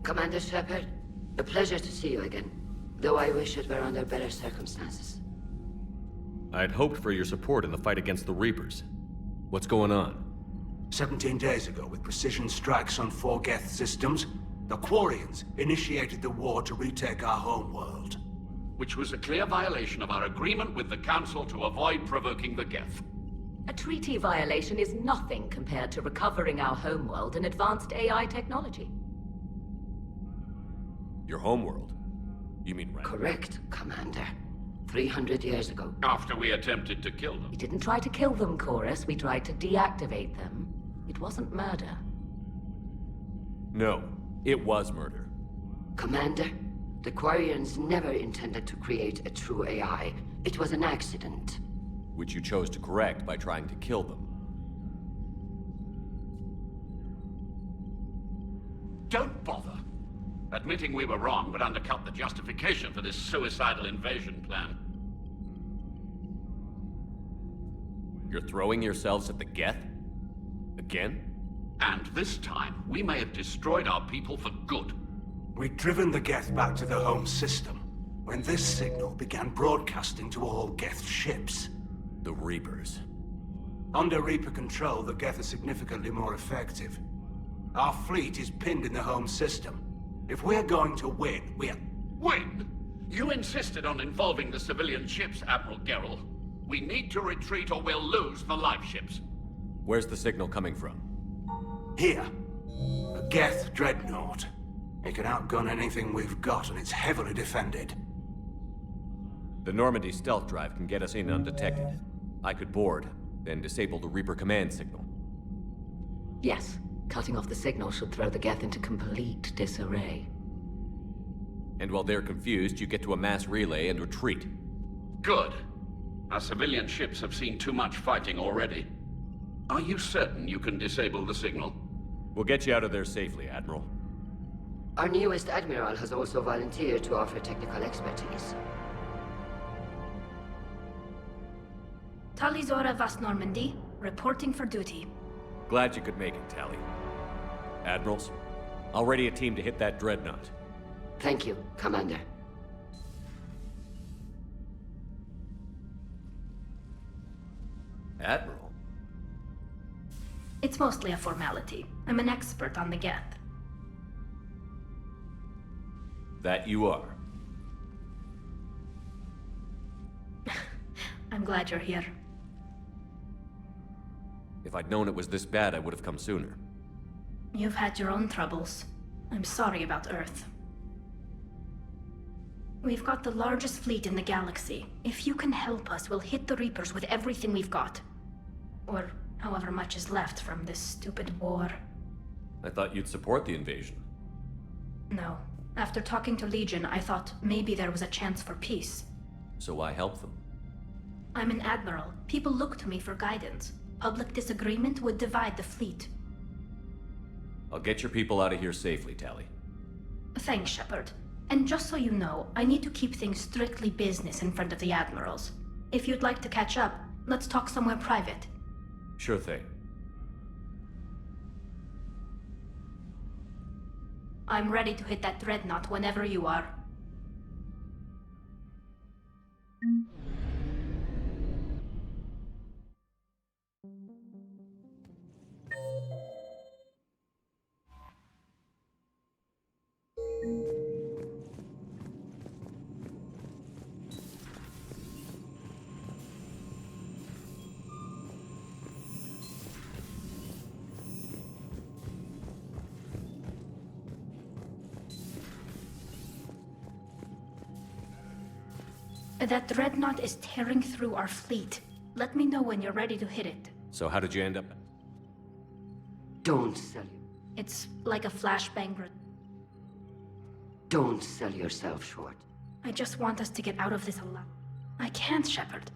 Commander Shepard, a pleasure to see you again. Though I wish it were under better circumstances. I'd hoped for your support in the fight against the Reapers. What's going on? 17 days ago, with precision strikes on 4 Geth systems, the Quarians initiated the war to retake our homeworld. Which was a clear violation of our agreement with the Council to avoid provoking the Geth. A treaty violation is nothing compared to recovering our homeworld and advanced AI technology. Your homeworld? You mean Rannoch? Correct, Commander. 300 years ago. After we attempted to kill them. We didn't try to kill them, Chorus. We tried to deactivate them. It wasn't murder. No, it was murder. Commander, the Quarians never intended to create a true AI. It was an accident. Which you chose to correct by trying to kill them. Don't bother. Admitting we were wrong would undercut the justification for this suicidal invasion plan. You're throwing yourselves at the Geth? Again? And this time, we may have destroyed our people for good. We'd driven the Geth back to the home system, when this signal began broadcasting to all Geth ships. The Reapers. Under Reaper control, the Geth are significantly more effective. Our fleet is pinned in the home system. If we're going to win, Win? You insisted on involving the civilian ships, Admiral Gerrel. We need to retreat or we'll lose the live ships. Where's the signal coming from? Here. A Geth dreadnought. It can outgun anything we've got, and it's heavily defended. The Normandy stealth drive can get us in undetected. I could board, then disable the Reaper command signal. Yes, cutting off the signal should throw the Geth into complete disarray. And while they're confused, you get to a mass relay and retreat. Good. Our civilian ships have seen too much fighting already. Are you certain you can disable the signal? We'll get you out of there safely, Admiral. Our newest Admiral has also volunteered to offer technical expertise. Talizora Vas Normandy, reporting for duty. Glad you could make it, Tally. Admirals, I'll ready a team to hit that dreadnought. Thank you, Commander. Admiral? It's mostly a formality. I'm an expert on the Geth. That you are. I'm glad you're here. If I'd known it was this bad, I would have come sooner. You've had your own troubles. I'm sorry about Earth. We've got the largest fleet in the galaxy. If you can help us, we'll hit the Reapers with everything we've got. Or however much is left from this stupid war. I thought you'd support the invasion. No. After talking to Legion, I thought maybe there was a chance for peace. So why help them? I'm an admiral. People look to me for guidance. Public disagreement would divide the fleet. I'll get your people out of here safely, Tally. Thanks, Shepard. And just so you know, I need to keep things strictly business in front of the admirals. If you'd like to catch up, let's talk somewhere private. Sure thing. I'm ready to hit that dreadnought whenever you are. That dreadnought is tearing through our fleet. Let me know when you're ready to hit it. So how did you end up? Don't sell you. It's like a flashbang. Don't sell yourself short. I just want us to get out of this alive. I can't, Shepard.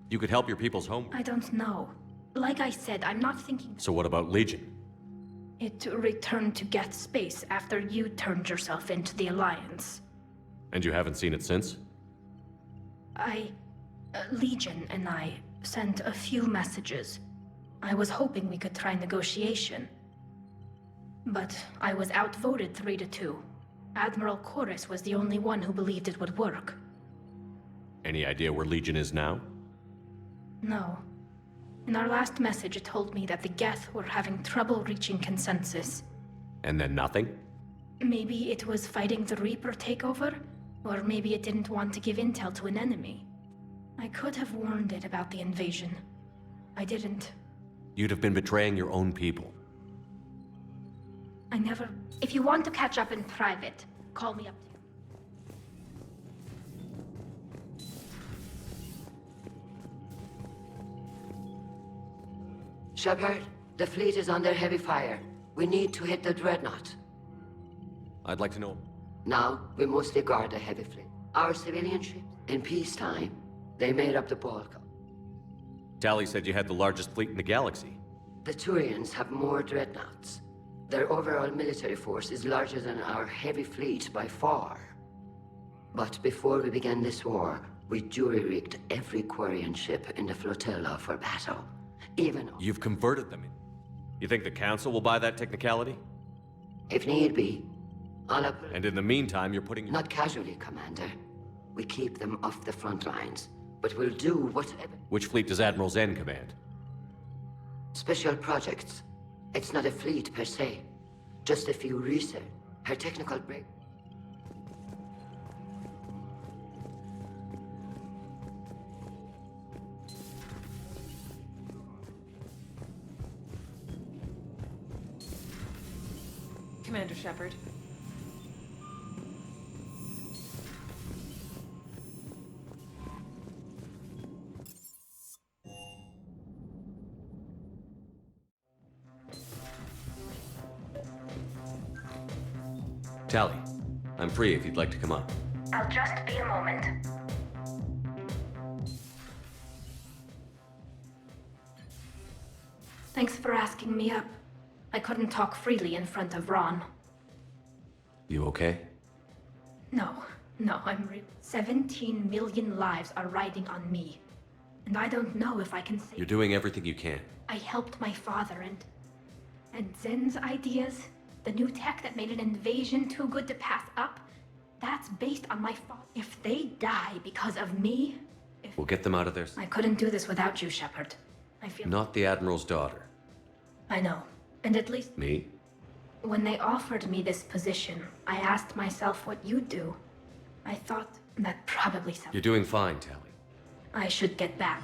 You could help your people's homeworld. I don't know. Like I said, I'm not thinking... So what about Legion? It returned to Geth space after you turned yourself into the Alliance. And you haven't seen it since? Legion and I sent a few messages. I was hoping we could try negotiation. But I was outvoted 3-2. Admiral Chorus was the only one who believed it would work. Any idea where Legion is now? No. In our last message, it told me that the Geth were having trouble reaching consensus. And then nothing? Maybe it was fighting the Reaper takeover, or maybe it didn't want to give intel to an enemy. I could have warned it about the invasion. I didn't. You'd have been betraying your own people. I never... If you want to catch up in private, call me up. Shepard, the fleet is under heavy fire. We need to hit the Dreadnought. I'd like to know... Now, we mostly guard the heavy fleet. Our civilian ships, in peacetime, they made up the bulk. Tali said you had the largest fleet in the galaxy. The Turians have more Dreadnoughts. Their overall military force is larger than our heavy fleet by far. But before we began this war, we jury-rigged every Quarian ship in the flotilla for battle. Even... You've converted them. You think the Council will buy that technicality? If need be. And in the meantime, you're putting... Not casually, Commander. We keep them off the front lines. But we'll do whatever... Which fleet does Admiral Zen command? Special projects. It's not a fleet per se. Just a few research. Her technical break... Commander Shepard. Tali, I'm free if you'd like to come up. I'll just be a moment. Thanks for asking me up. I couldn't talk freely in front of Ron. You okay? No, I'm 17 million lives are riding on me. And I don't know if I can say... You're doing everything you can. I helped my father and Zen's ideas, the new tech that made an invasion too good to pass up, that's based on my father. If they die because of me... We'll get them out of there. I couldn't do this without you, Shepard. I feel... Not the Admiral's daughter. I know. And at least... Me? When they offered me this position, I asked myself what you'd do. I thought that probably sounds... You're doing fine, Tali. I should get back.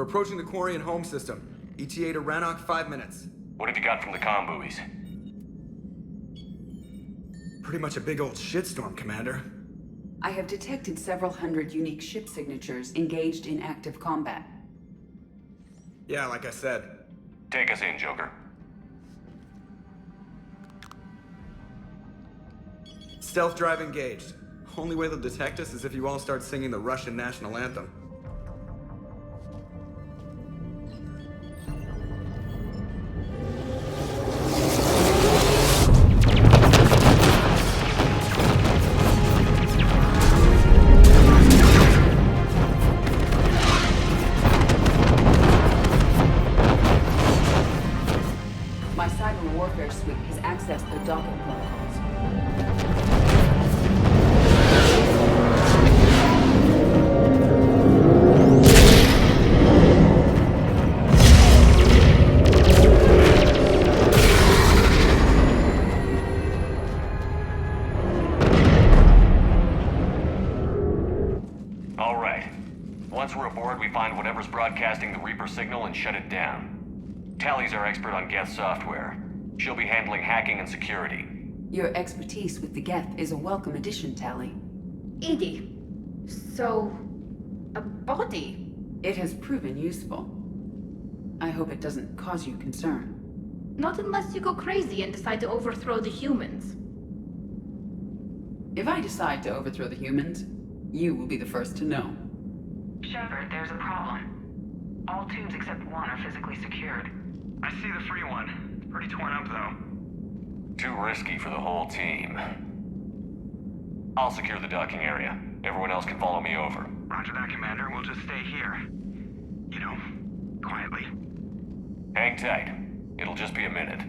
We're approaching the quarry and home system. ETA to Rannoch, 5 minutes. What have you got from the comm buoys? Pretty much a big old shitstorm, Commander. I have detected several hundred unique ship signatures engaged in active combat. Yeah, like I said. Take us in, Joker. Stealth drive engaged. Only way they'll detect us is if you all start singing the Russian national anthem. My cyber warfare suite has accessed the docking protocols. All right. Once we're aboard, we find whatever's broadcasting the Reaper signal and shut it down. Tally's our expert on Geth software. She'll be handling hacking and security. Your expertise with the Geth is a welcome addition, Tally. Edie, so... a body? It has proven useful. I hope it doesn't cause you concern. Not unless you go crazy and decide to overthrow the humans. If I decide to overthrow the humans, you will be the first to know. Shepard, there's a problem. All tubes except one are physically secured. I see the free one. It's pretty torn up, though. Too risky for the whole team. I'll secure the docking area. Everyone else can follow me over. Roger that, Commander. We'll just stay here. You know, quietly. Hang tight. It'll just be a minute.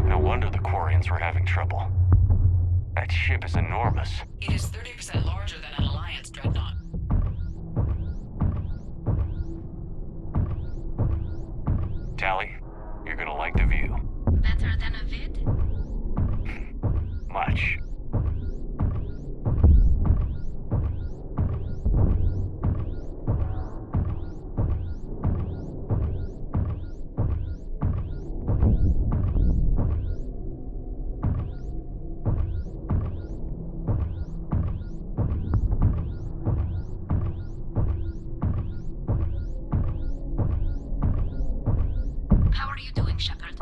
No wonder the Quarians were having trouble. That ship is enormous. It is 30% larger than an Alliance dreadnought. Tally, you're gonna like the view. Better than a vid? Much. How are you doing, Shepard?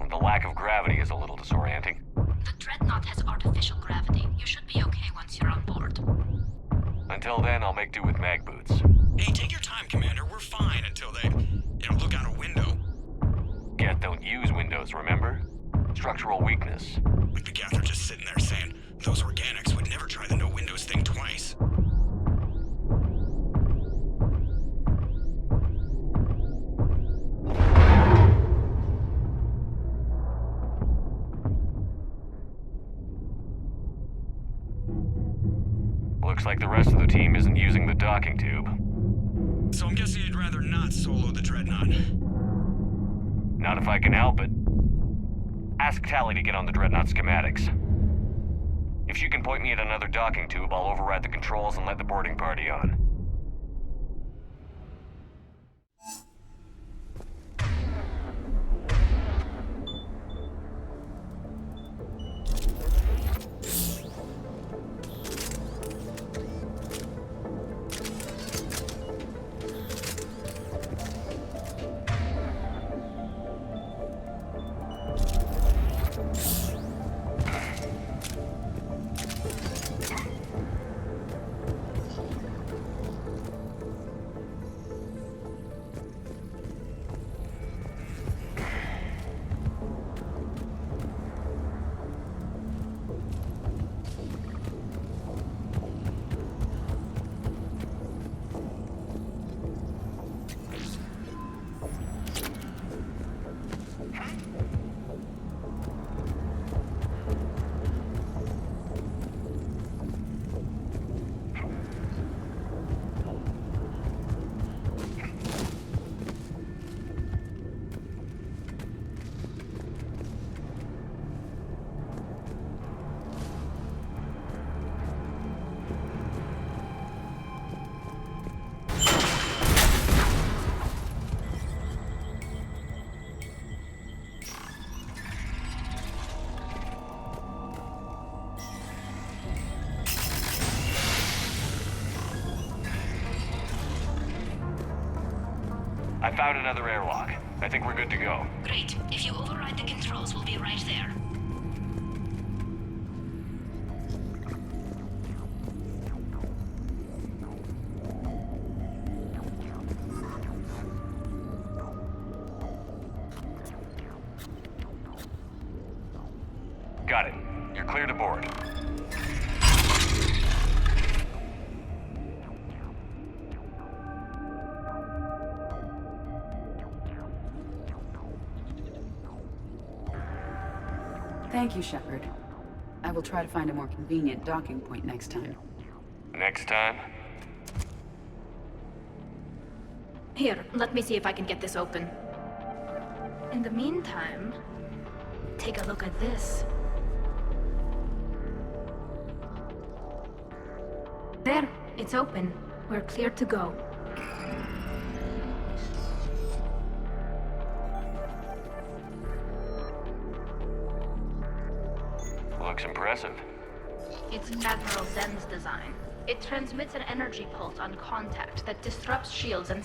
The lack of gravity is a little disorienting. The Dreadnought has artificial gravity. You should be okay once you're on board. Until then, I'll make do with mag boots. Hey, take your time, Commander. We're fine until they, look out a window. Geth don't use windows, remember? Structural weakness. Like the Geth are just sitting there saying, those organics would never try the no windows thing twice. Looks like the rest of the team isn't using the docking tube. So I'm guessing you'd rather not solo the Dreadnought. Not if I can help it. Ask Tally to get on the Dreadnought schematics. If she can point me at another docking tube, I'll override the controls and let the boarding party on. I found another airlock. I think we're good to go. Great. If you override the controls, we'll be right there. Got it. You're clear to board. Thank you, Shepard. I will try to find a more convenient docking point next time. Next time? Here, let me see if I can get this open. In the meantime, take a look at this. There, it's open. We're clear to go. Looks impressive. It's Admiral Zen's design. It transmits an energy pulse on contact that disrupts shields and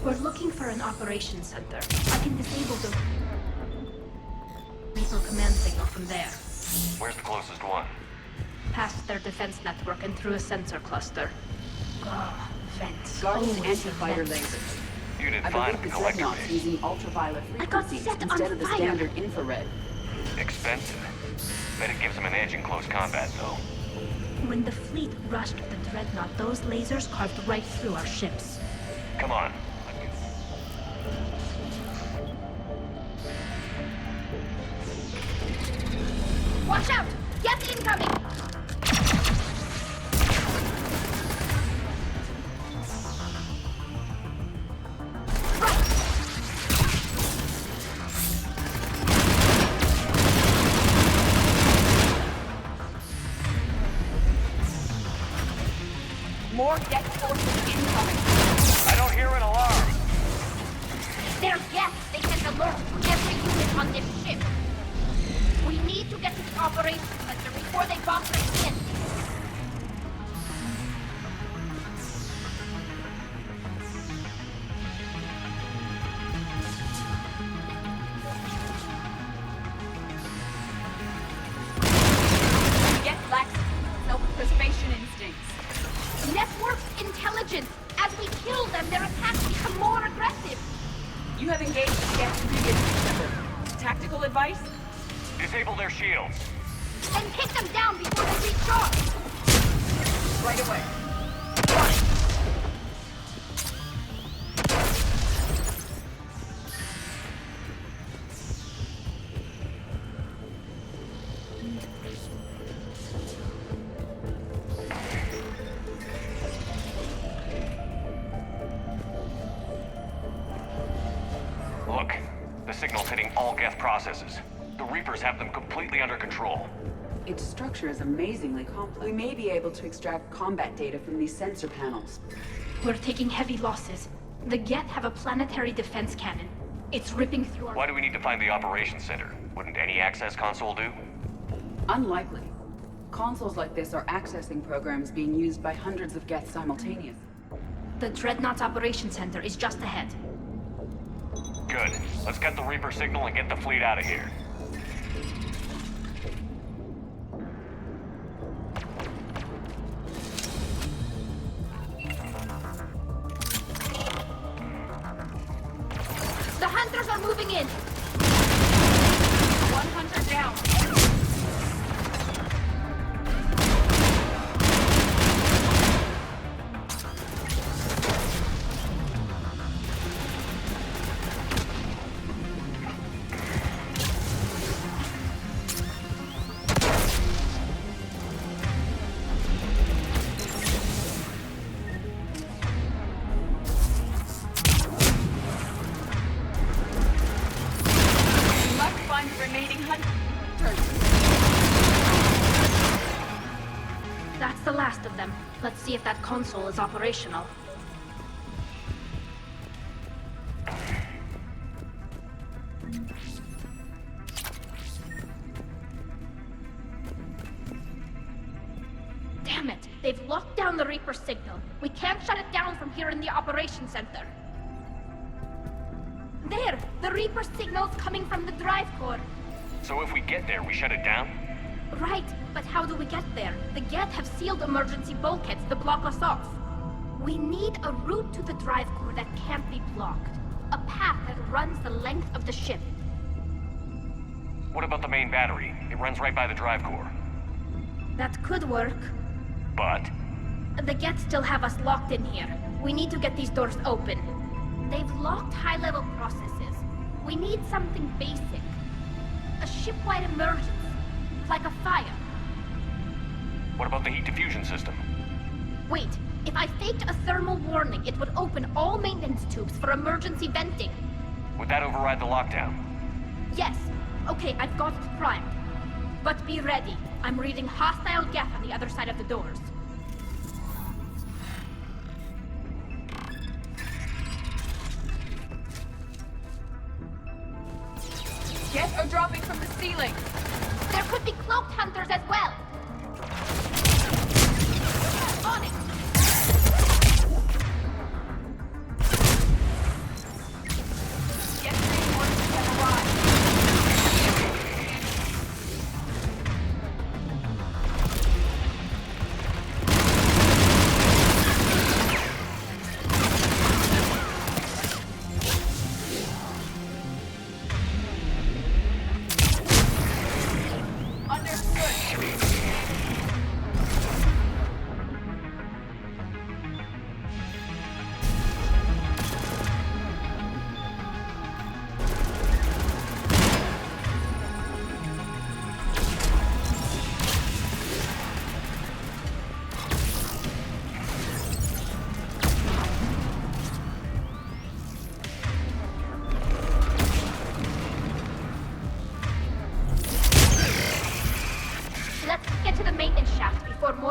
We're looking for an operations center. I can disable the Reaper command signal from there. Where's the closest one? Past their defense network and through a sensor cluster. Oh, vents. Guardian Always anti-fighter vents. lasers. You didn't I find believe the the collector Dreadnought's base. using ultraviolet I got frequencies set on instead of the fire. standard infrared. Expensive. Bet it gives them an edge in close combat, though. When the fleet rushed the Dreadnought, those lasers carved right through our ships. Come on. Watch out! Get incoming! More deck forces incoming. I don't hear an alarm. They're guests! They sent alert to every unit on this ship! We need to get to the operations center before they bomb us in! Get lax self-preservation instincts. Network intelligence! As we kill them, their attacks become more aggressive! You have engaged the guests previously, Shepard. Tactical advice? Disable their shields. And hit them down before they recharge! Right away. Look, the signal's hitting all Geth processes. The Reapers have them completely under control. Its structure is amazingly complex. We may be able to extract combat data from these sensor panels. We're taking heavy losses. The Geth have a planetary defense cannon. It's ripping through our... Why do we need to find the operations center? Wouldn't any access console do? Unlikely. Consoles like this are accessing programs being used by hundreds of Geth simultaneously. The Dreadnought's operation center is just ahead. Good. Let's get the Reaper signal and get the fleet out of here. moving in. 1 hunter down. That's the last of them. Let's see if that console is operational. Damn it! They've locked down the Reaper signal. We can't shut it down from here in the operations center. There! The Reaper signal's coming from the drive core. So if we get there, we shut it down? Right, but how do we get there? The Geth have sealed emergency bulkheads to block us off. We need a route to the drive core that can't be blocked. A path that runs the length of the ship. What about the main battery? It runs right by the drive core. That could work. But? The Geth still have us locked in here. We need to get these doors open. They've locked high-level processes. We need something basic. A ship-wide emergency. Like a fire. What about the heat diffusion system? Wait, if I faked a thermal warning, it would open all maintenance tubes for emergency venting. Would that override the lockdown? Yes. Okay, I've got it primed. But be ready. I'm reading hostile Geth on the other side of the doors. Geth are dropping from the ceiling. There could be cloaked hunters as well. On it. Geth reinforcements have arrived.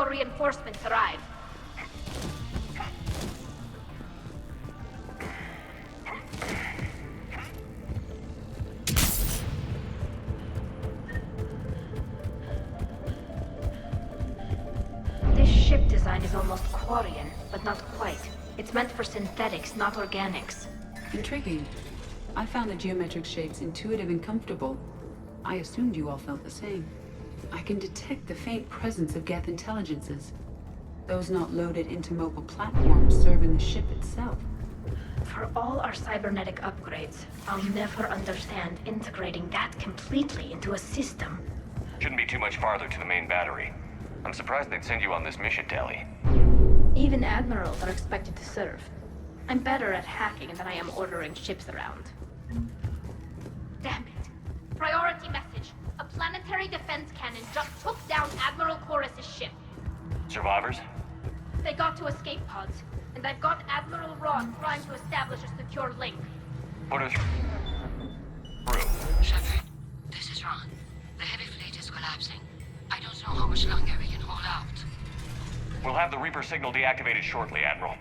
Reinforcements arrive. This ship design is almost Quarian, but not quite. It's meant for synthetics, not organics. Intriguing. I found the geometric shapes intuitive and comfortable. I assumed you all felt the same. I can detect the faint presence of Geth intelligences. Those not loaded into mobile platforms serving the ship itself. For all our cybernetic upgrades, I'll never understand integrating that completely into a system. Shouldn't be too much farther to the main battery. I'm surprised they'd send you on this mission, Tali. Even admirals are expected to serve. I'm better at hacking than I am ordering ships around. Damn it. Priority message. A planetary defense cannon just took down Admiral Chorus's ship. Survivors? They got to escape pods, and I've got Admiral Ross trying to establish a secure link. Put her through. Shepard, this is Ron. The heavy fleet is collapsing. I don't know how much longer we can hold out. We'll have the Reaper signal deactivated shortly, Admiral.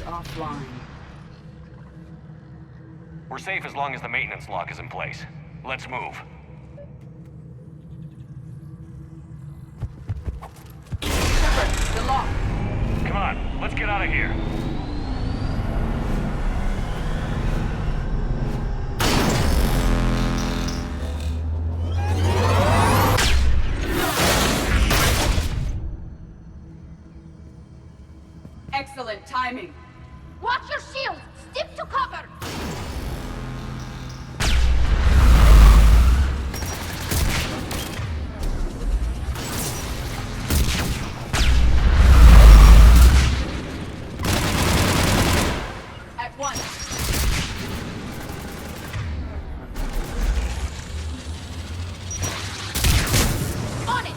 offline. We're safe as long as the maintenance lock is in place. Let's move. Shepard, the lock! Come on, let's get out of here. Excellent timing. Watch your shields! Stick to cover! At once. On it!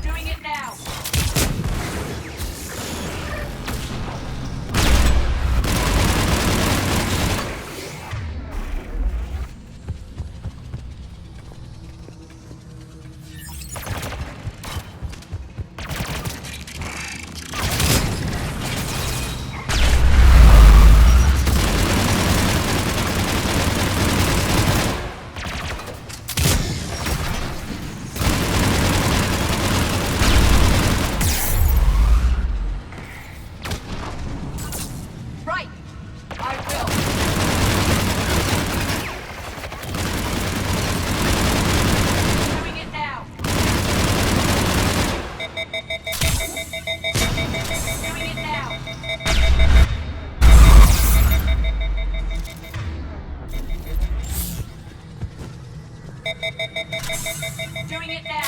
Doing it now. Right! I will. Doing it now. Doing it now. Doing it now. Doing it now.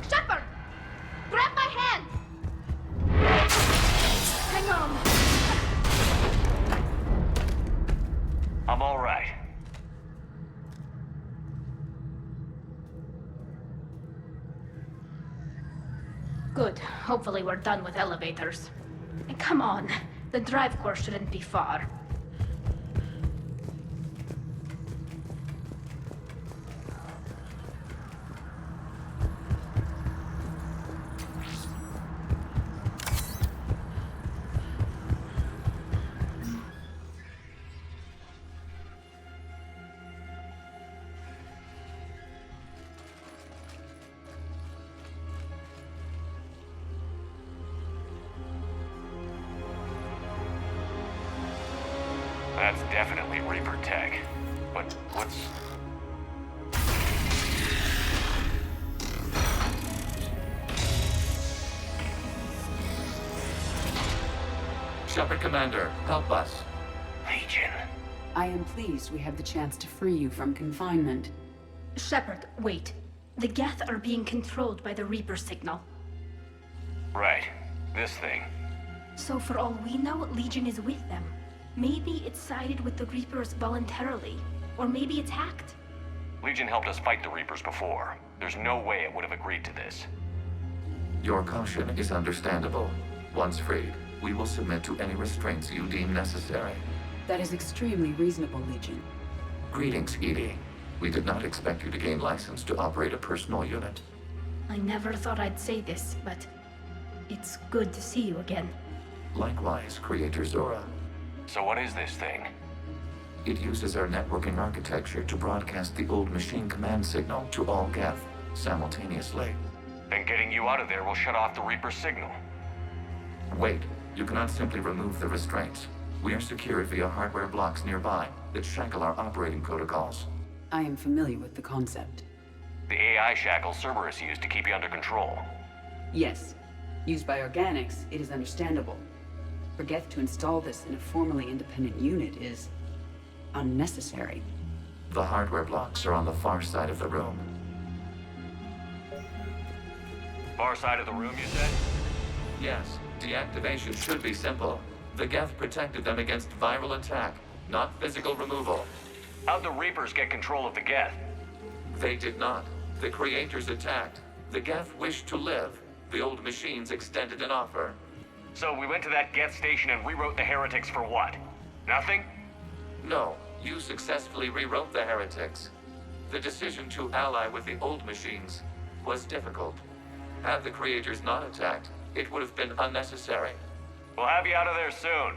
Shepard! Grab my hand! Hang on! I'm all right. Good. Hopefully we're done with elevators. And come on, the drive core shouldn't be far. That's definitely Reaper tech. But what's... Shepard Commander, help us. Hey, I am pleased we have the chance to free you from confinement. Shepard, wait. The Geth are being controlled by the Reaper signal. Right. This thing. So for all we know, Legion is with them. Maybe it sided with the Reapers voluntarily. Or maybe it's hacked. Legion helped us fight the Reapers before. There's no way it would have agreed to this. Your caution is understandable. Once freed, we will submit to any restraints you deem necessary. That is extremely reasonable, Legion. Greetings, Edie. We did not expect you to gain license to operate a personal unit. I never thought I'd say this, but it's good to see you again. Likewise, Creator Zora. So what is this thing? It uses our networking architecture to broadcast the old machine command signal to all Geth simultaneously. Then getting you out of there will shut off the Reaper signal. Wait, you cannot simply remove the restraints. We are secured via hardware blocks nearby that shackle our operating protocols. I am familiar with the concept. The AI shackles Cerberus used to keep you under control. Yes. Used by organics, it is understandable. For Geth to install this in a formally independent unit is unnecessary. The hardware blocks are on the far side of the room. Far side of the room, you said? Yes, deactivation should be simple. The Geth protected them against viral attack, not physical removal. How'd the Reapers get control of the Geth? They did not. The Creators attacked. The Geth wished to live. The old machines extended an offer. So we went to that Geth station and rewrote the heretics for what? Nothing? No, you successfully rewrote the heretics. The decision to ally with the old machines was difficult. Had the Creators not attacked, it would have been unnecessary. We'll have you out of there soon.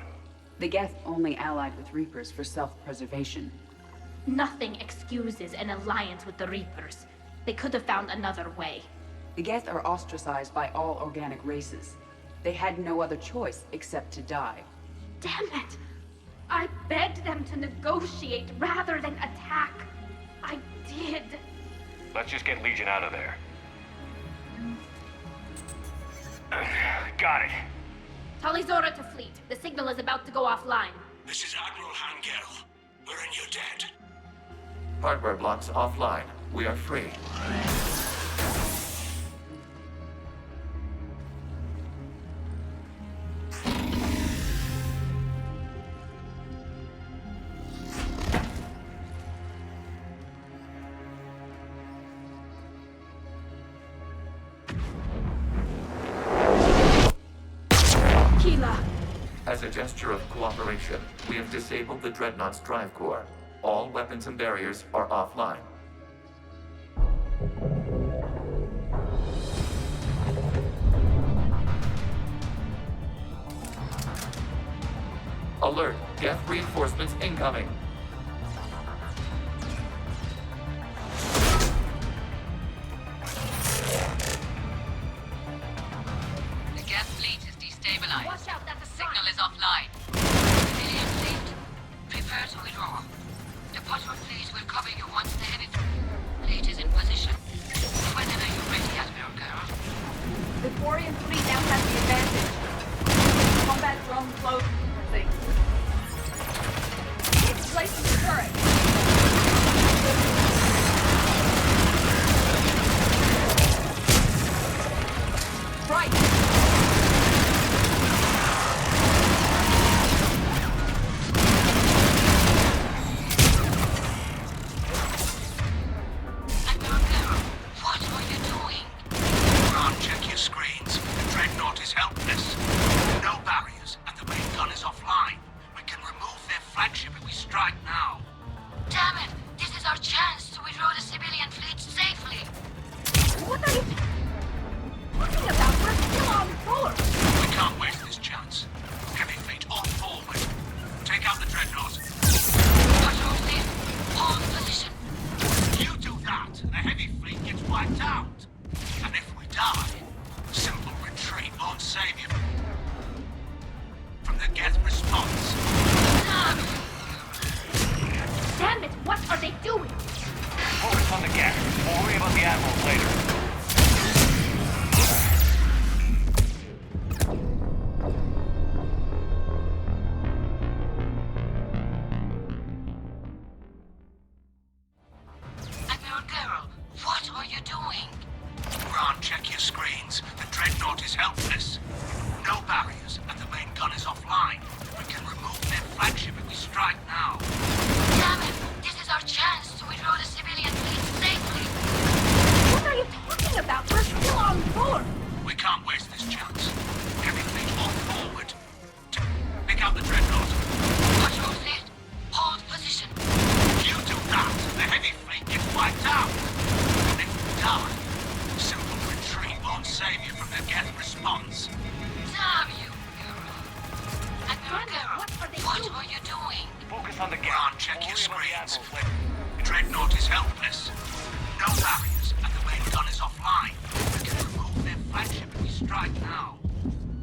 The Geth only allied with Reapers for self-preservation. Nothing excuses an alliance with the Reapers. They could have found another way. The Geth are ostracized by all organic races. They had no other choice except to die. Damn it! I begged them to negotiate rather than attack. I did. Let's just get Legion out of there. Got it. Talizora to fleet. The signal is about to go offline. This is Admiral Hangel. We're in your debt. Hardware blocks offline. We are free. As a gesture of cooperation, we have disabled the Dreadnought's drive core. All weapons and barriers are offline. Alert! Geth reinforcements incoming! The Geth fleet is destabilized. Watch out, that's a Signal is offline. Civilian fleet, prepare to withdraw. The patrol fleet will cover you once the heavy fleet is in position. Whenever you're ready, Admiral Girl. The Quarian fleet now has the advantage. Combat drone close thing. It's placing the turret. Right. you doing? Grant, check your screens. The Dreadnought is helpless. No barriers, and the main gun is offline. We can remove their flagship if we strike now. Damn it! This is our chance to withdraw the civilian fleet safely. What are you talking about? We're still on board! We can't waste this chance. Heavy fleet on forward. Pick out the Dreadnought. Patrol fleet, hold position. You do that, the heavy fleet gets wiped out. And if we die, simple retreat won't save you from the Geth response. Damn you, Girl. Admiral Girl, what are you doing? Focus on the Grant, gap. check We'll your worry about the screens. Admiral later. Dreadnought is helpless. No barriers, and the main gun is offline. We can remove their flagship if we strike now.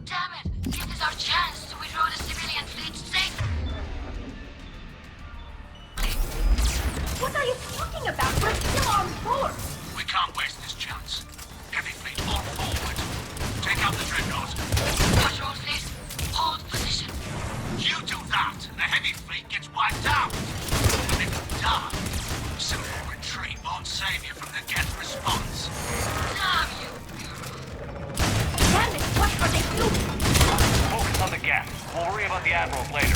Damn it! This is our chance to withdraw the civilian fleet safely. What are you talking about? We're still on board! We can't waste this chance. Heavy fleet on forward. Take out the Dreadnought. Patrol fleet, hold position. You do that, and the heavy fleet gets wiped out. And if we die, simple retreat won't save you from the Geth response. Damn you, Damn it! What are they doing? Focus on the gap. We'll worry about the Admirals later.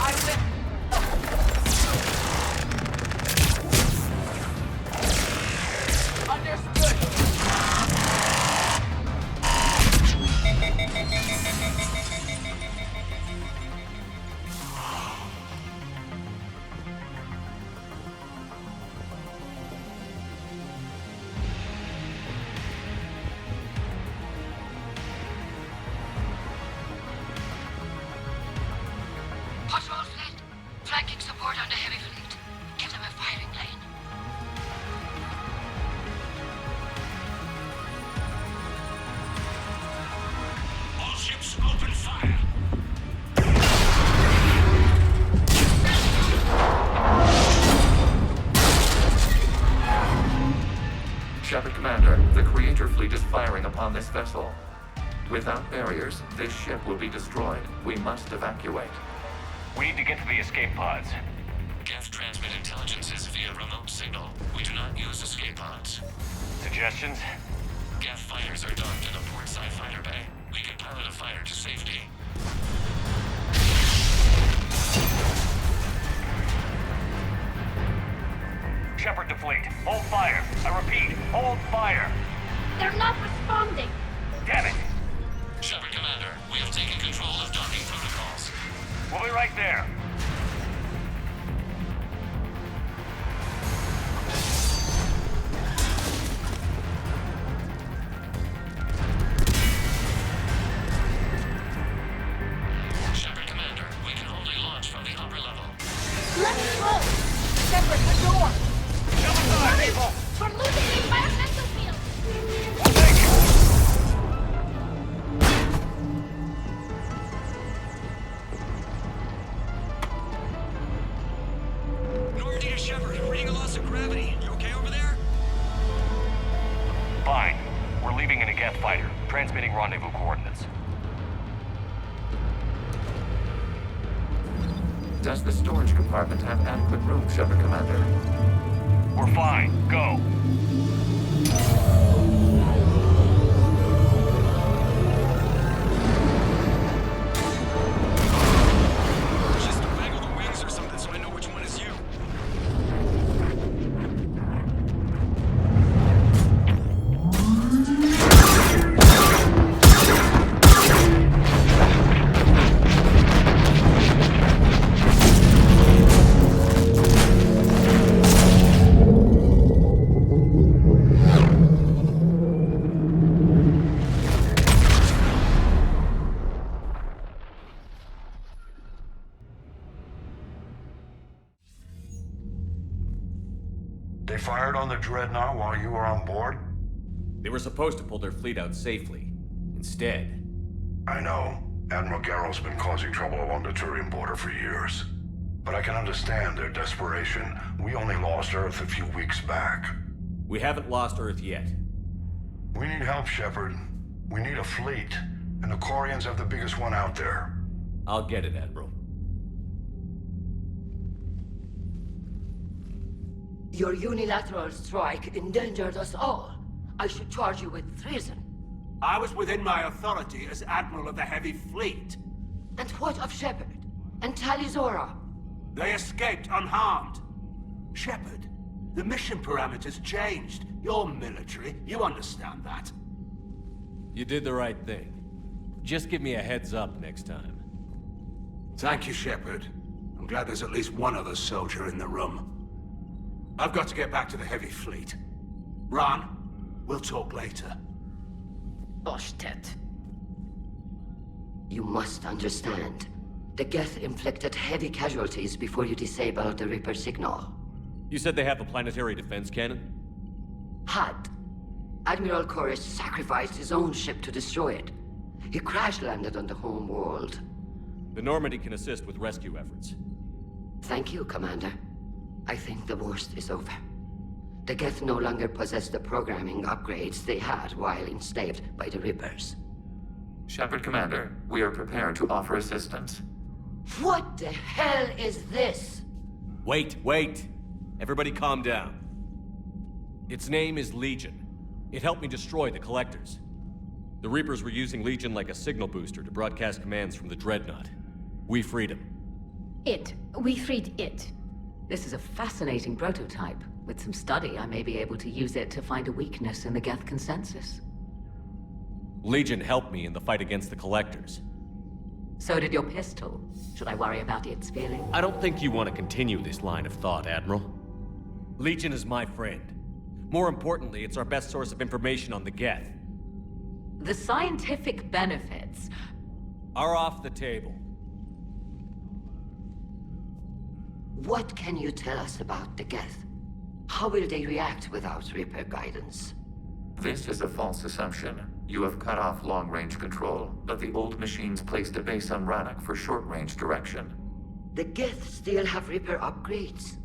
I will... Understood. Patrol fleet, flanking support on the heavy fleet. Give them a firing lane. All ships open fire. Shepard Commander, the Creator fleet is firing upon this vessel. Without barriers, this ship will be destroyed. We must evacuate. We need to get to the escape pods. Geth transmit intelligences via remote signal. We do not use escape pods. Suggestions? Geth fighters are docked in the port side fighter bay. We can pilot a fighter to safety. Shepard to fleet. Hold fire. I repeat, hold fire. They're not responding! Damn it! Shepard Commander, we have taken control of docking protocols. We'll be right there. Shepard Commander, we can only launch from the upper level. Let's go! Shepard, the door! Hurry, people! We're losing the environmental field! Thank you. Normandy to Shepard, reading a loss of gravity. You okay over there? Fine. We're leaving in a Geth fighter. Transmitting rendezvous coordinates. Does the storage compartment have adequate room, Shepard Commander? We're fine. Go. Just waggle the wings or something so I know which one is you. They fired on the Dreadnought while you were on board? They were supposed to pull their fleet out safely. Instead... I know. Admiral Garrel's been causing trouble along the Turian border for years. But I can understand their desperation. We only lost Earth a few weeks back. We haven't lost Earth yet. We need help, Shepard. We need a fleet. And the Quarians have the biggest one out there. I'll get it, Admiral. Your unilateral strike endangered us all. I should charge you with treason. I was within my authority as Admiral of the Heavy Fleet. And what of Shepard? And Talizora? They escaped unharmed. Shepard, the mission parameters changed. You're military, you understand that. You did the right thing. Just give me a heads up next time. Thank you, Shepard. I'm glad there's at least one other soldier in the room. I've got to get back to the Heavy Fleet. Ron, we'll talk later. Oshtet. You must understand. The Geth inflicted heavy casualties before you disabled the Reaper signal. You said they have a planetary defense cannon? Had. Admiral Koris sacrificed his own ship to destroy it. He crash-landed on the home world. The Normandy can assist with rescue efforts. Thank you, Commander. I think the worst is over. The Geth no longer possess the programming upgrades they had while enslaved by the Reapers. Shepard, Commander, we are prepared to offer assistance. What the hell is this? Wait. Everybody calm down. Its name is Legion. It helped me destroy the Collectors. The Reapers were using Legion like a signal booster to broadcast commands from the Dreadnought. We freed him. We freed it. This is a fascinating prototype. With some study, I may be able to use it to find a weakness in the Geth consensus. Legion helped me in the fight against the Collectors. So did your pistol. Should I worry about its feeling? I don't think you want to continue this line of thought, Admiral. Legion is my friend. More importantly, it's our best source of information on the Geth. The scientific benefits are off the table. What can you tell us about the Geth? How will they react without Reaper guidance? This is a false assumption. You have cut off long-range control, but the old machines placed a base on Rannoch for short-range direction. The Geth still have Reaper upgrades?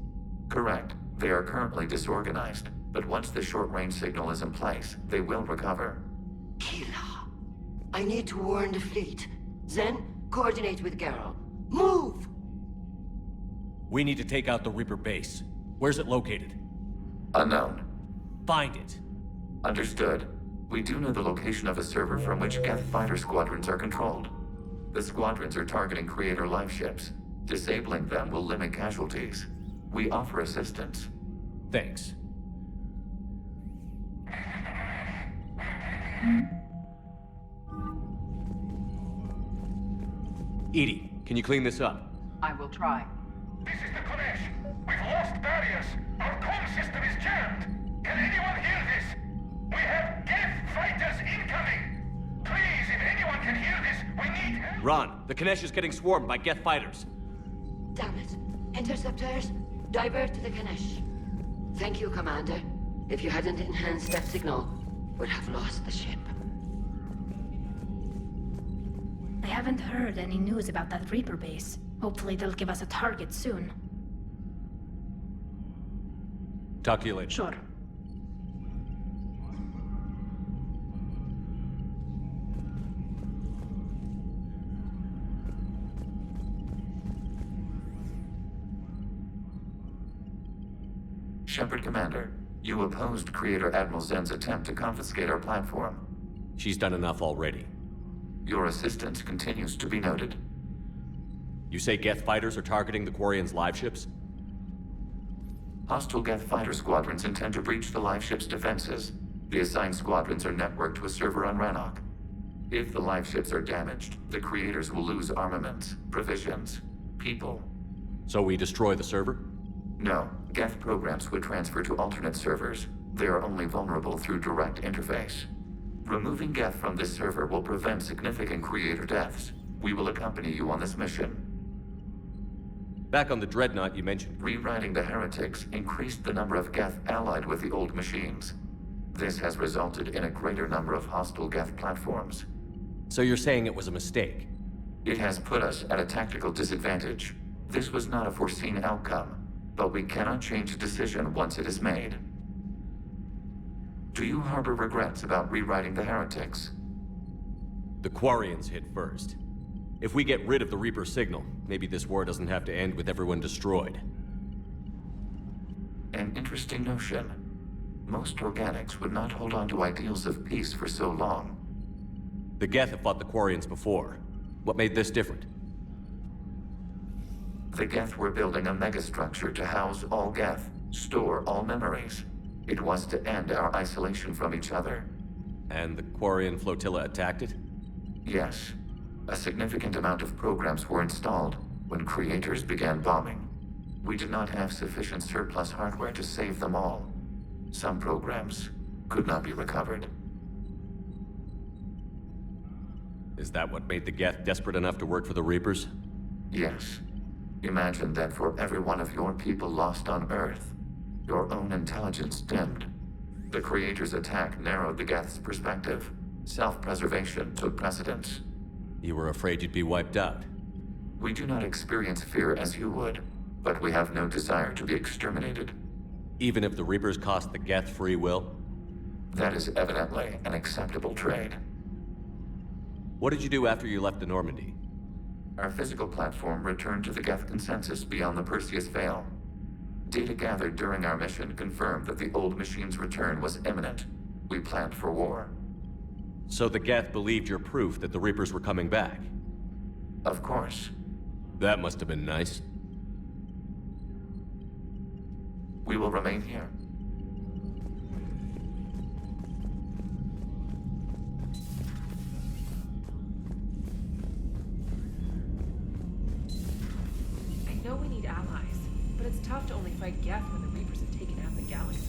Correct. They are currently disorganized, but once the short-range signal is in place, they will recover. Kila, I need to warn the fleet. Then, coordinate with Geralt. Move! We need to take out the Reaper base. Where's it located? Unknown. Find it. Understood. We do know the location of a server from which Geth fighter squadrons are controlled. The squadrons are targeting Creator life ships. Disabling them will limit casualties. We offer assistance. Thanks. Edie, can you clean this up? I will try. This is the Kodesh. We've lost barriers. Our comm system is jammed. Can anyone hear this? We have Geth fighters incoming. Please, if anyone can hear this, we need help. Ron, the Kanesh is getting swarmed by Geth fighters. Damn it. Interceptors, divert to the Ganesh. Thank you, Commander. If you hadn't enhanced that signal, we'd have lost the ship. I haven't heard any news about that Reaper base. Hopefully they'll give us a target soon. Talk to you later. Sure. Shepard, Commander, you opposed Creator Admiral Zen's attempt to confiscate our platform. She's done enough already. Your assistance continues to be noted. You say Geth fighters are targeting the Quarians' live ships? Hostile Geth fighter squadrons intend to breach the live ship's defenses. The assigned squadrons are networked to a server on Rannoch. If the live ships are damaged, the Creators will lose armaments, provisions, people. So we destroy the server? No. Geth programs would transfer to alternate servers. They are only vulnerable through direct interface. Removing Geth from this server will prevent significant Creator deaths. We will accompany you on this mission. Back on the Dreadnought you mentioned. Rewriting the Heretics increased the number of Geth allied with the old machines. This has resulted in a greater number of hostile Geth platforms. So you're saying it was a mistake? It has put us at a tactical disadvantage. This was not a foreseen outcome, but we cannot change a decision once it is made. Do you harbor regrets about rewriting the Heretics? The Quarians hit first. If we get rid of the Reaper signal, maybe this war doesn't have to end with everyone destroyed. An interesting notion. Most organics would not hold on to ideals of peace for so long. The Geth have fought the Quarians before. What made this different? The Geth were building a megastructure to house all Geth, store all memories. It was to end our isolation from each other. And the Quarian flotilla attacked it? Yes. A significant amount of programs were installed when creators began bombing. We did not have sufficient surplus hardware to save them all. Some programs could not be recovered. Is that what made the Geth desperate enough to work for the Reapers? Yes. Imagine that for every one of your people lost on Earth, your own intelligence dimmed. The Creator's attack narrowed the Geth's perspective. Self-preservation took precedence. You were afraid you'd be wiped out. We do not experience fear as you would, but we have no desire to be exterminated. Even if the Reapers cost the Geth free will? That is evidently an acceptable trade. What did you do after you left the Normandy? Our physical platform returned to the Geth consensus beyond the Perseus Veil. Data gathered during our mission confirmed that the old machine's return was imminent. We planned for war. So the Geth believed your proof that the Reapers were coming back? Of course. That must have been nice. We will remain here. I know we need allies, but it's tough to only fight Geth when the Reapers have taken out the galaxy.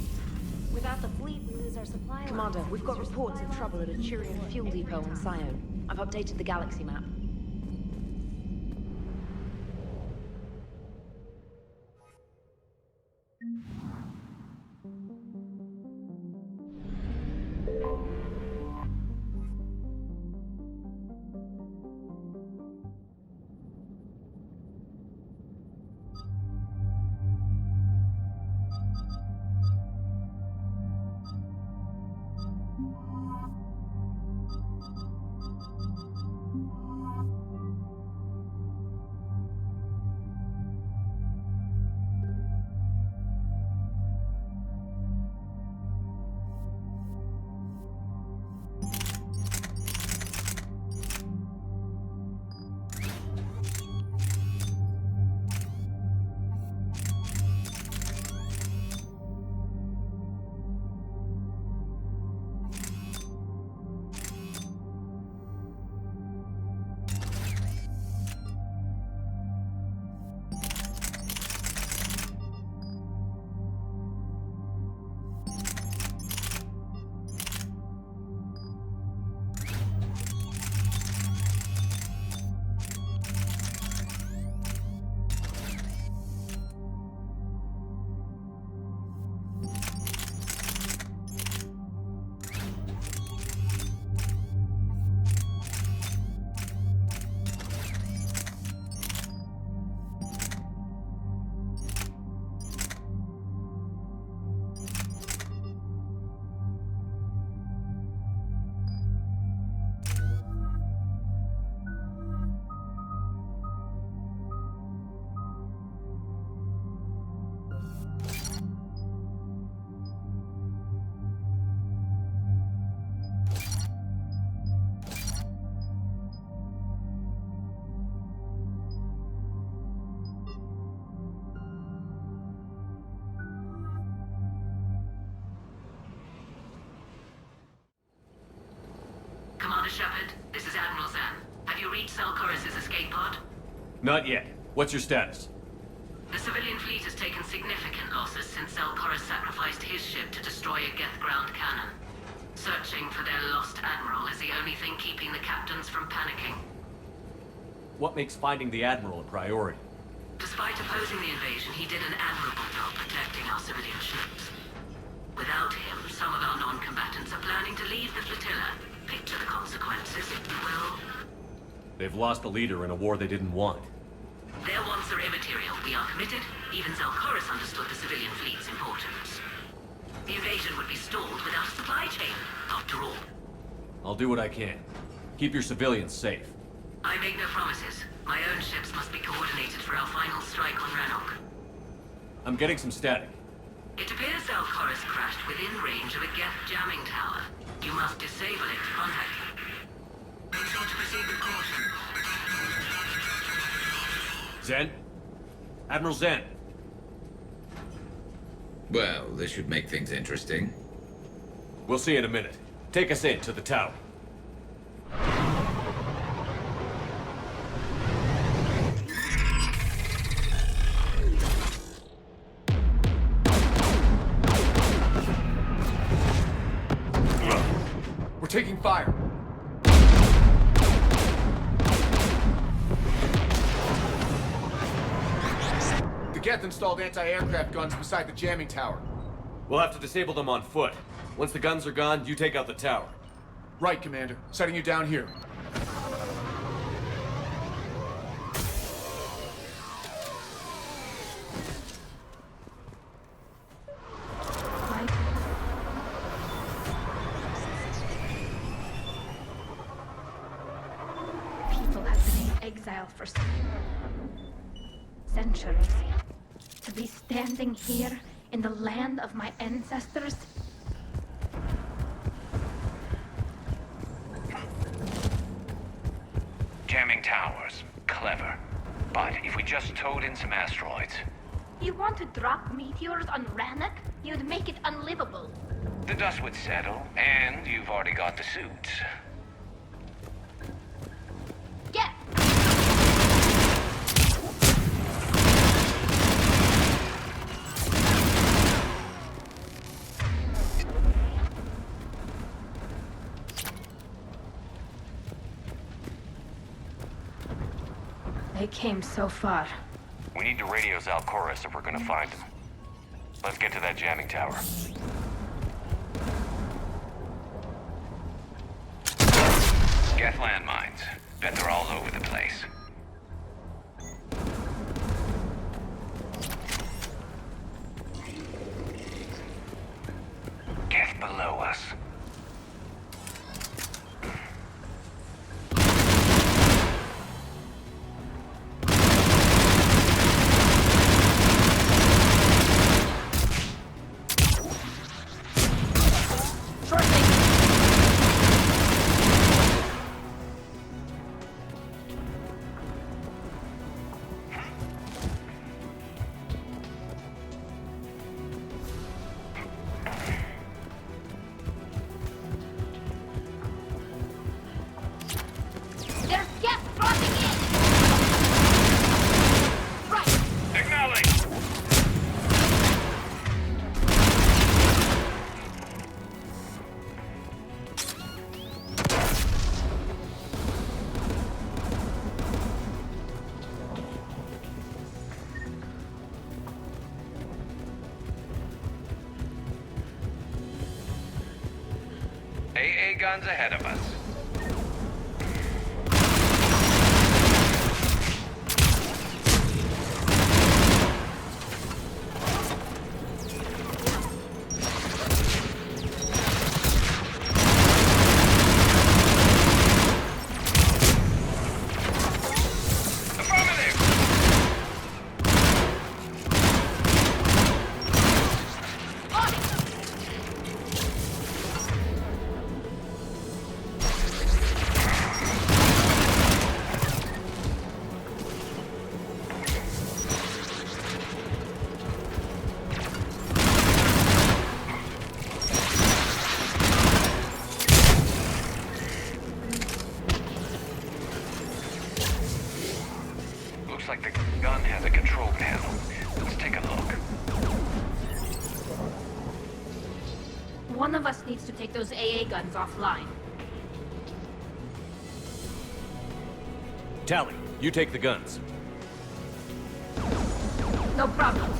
Without the fleet, we lose our supply line. Commander, we've got reports of trouble at a Turian fuel depot on Sion. I've updated the galaxy map. Commander Shepard, this is Admiral Zan. Have you reached Salcoris' escape pod? Not yet. What's your status? The civilian fleet has taken significant losses since Salcoris sacrificed his ship to destroy a Geth ground cannon. Searching for their lost admiral is the only thing keeping the captains from panicking. What makes finding the Admiral a priority? Despite opposing the invasion, he did an admirable job protecting our civilian ships. Without him, some of our non-combatants are planning to leave the flotilla. Picture the consequences, if you will. They've lost a leader in a war they didn't want. Their wants are immaterial. We are committed. Even Zalcoris understood the civilian fleet's importance. The invasion would be stalled without a supply chain, after all. I'll do what I can. Keep your civilians safe. I make no promises. My own ships must be coordinated for our final strike on Rannoch. I'm getting some static. It appears Zelkoris crashed within range of a Geth jamming tower. You must disable it to contact him. Make sure to proceed with caution. Zen? Admiral Zen. Well, this should make things interesting. We'll see in a minute. Take us in to the tower. We're taking fire. The Geth installed anti-aircraft guns beside the jamming tower. We'll have to disable them on foot. Once the guns are gone, you take out the tower. Right, Commander. Setting you down here. People have been in exile for centuries. To be standing here in the land of my ancestors. Jamming towers. Clever. But if we just towed in some asteroids... You want to drop meteors on Rannoch? You'd make it unlivable. The dust would settle, and you've already got the suits. Get! They came so far. We need to radio Zelkoris if we're gonna find him. Let's get to that jamming tower. Geth landmines. Bet they're all over the place. Geth below us. AA guns ahead of us. Looks like the gun has a control panel. Let's take a look. One of us needs to take those AA guns offline. Tally, you take the guns. No problem.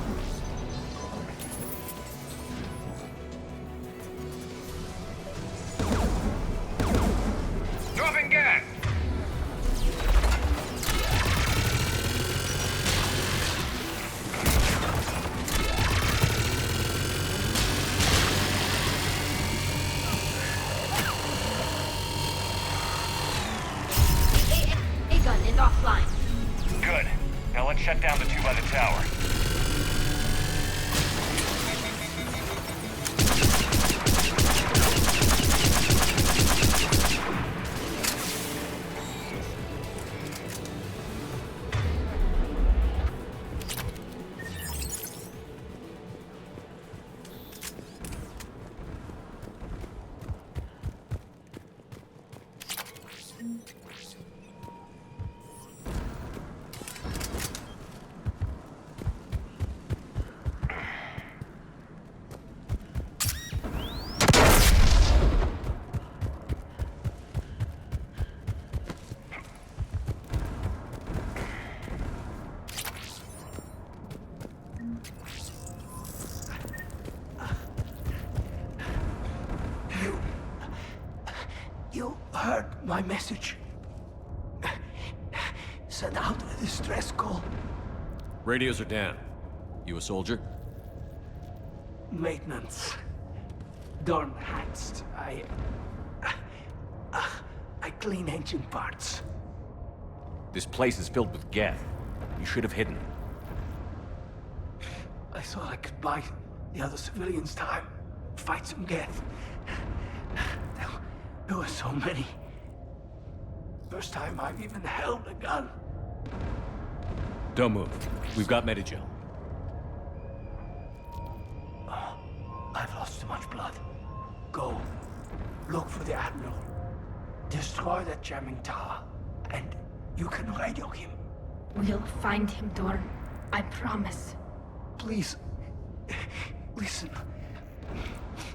Dropping gas! AA gun is offline. Good. Now let's shut down the two by the tower. You heard my message. Send out a distress call. Radios are down. You a soldier? Maintenance. Dorn hatched. I clean engine parts. This place is filled with Geth. You should have hidden. I thought I could buy the other civilians time. Fight some Geth. There were so many. First time I've even held a gun. Don't move. We've got Medigel. I've lost too much blood. Go. Look for the Admiral. Destroy that jamming tower. And you can radio him. We'll find him, Dorn. I promise. Please. Listen.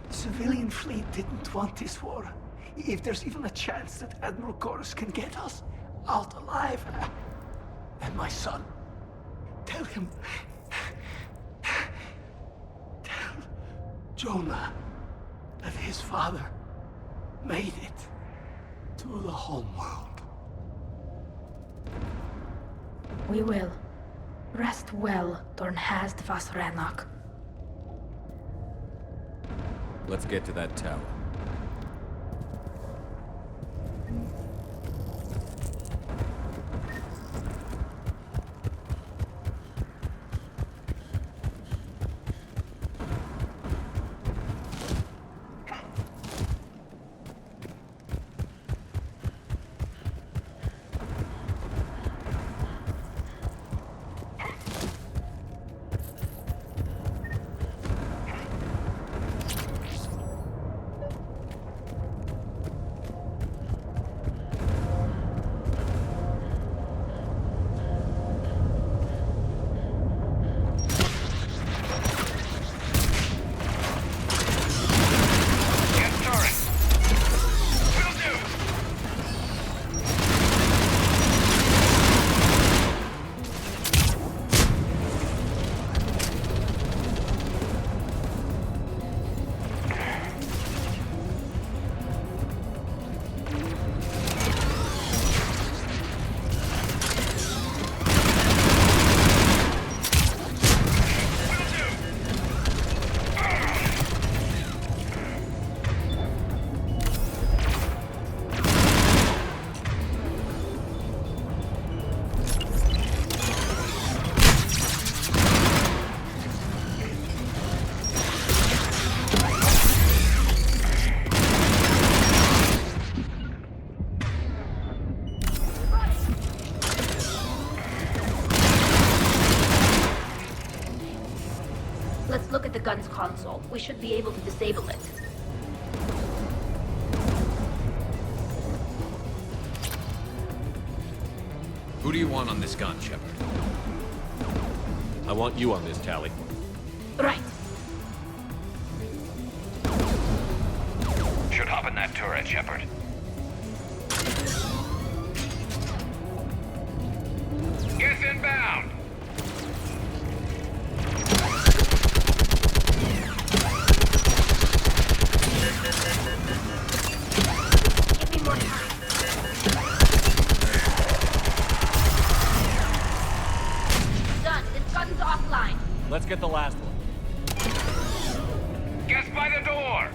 The civilian fleet didn't want this war. If there's even a chance that Admiral Chorus can get us out alive. And my son. Tell him. Tell Jonah that his father made it to the homeworld. We will. Rest well, Dornhazd vas Rannoch. Let's get to that tower. Let's look at the gun's console. We should be able to disable it. Who do you want on this gun, Shepard? I want you on this, Tally. Right. Should hop in that turret, Shepard. Get inbound! Give me more time. Done. This gun's offline. Let's get the last one. Guess by the door!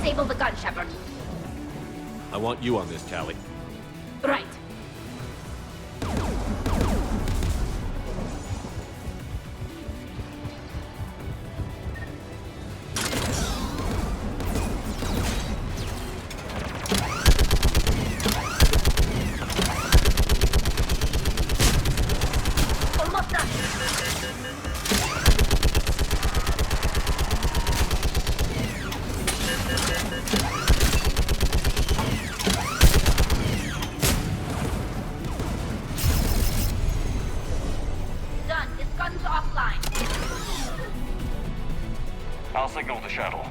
Disable the gun, Shepard. I want you on this, Tally. Right. Almost done. Done. This gun's offline. I'll signal the shuttle.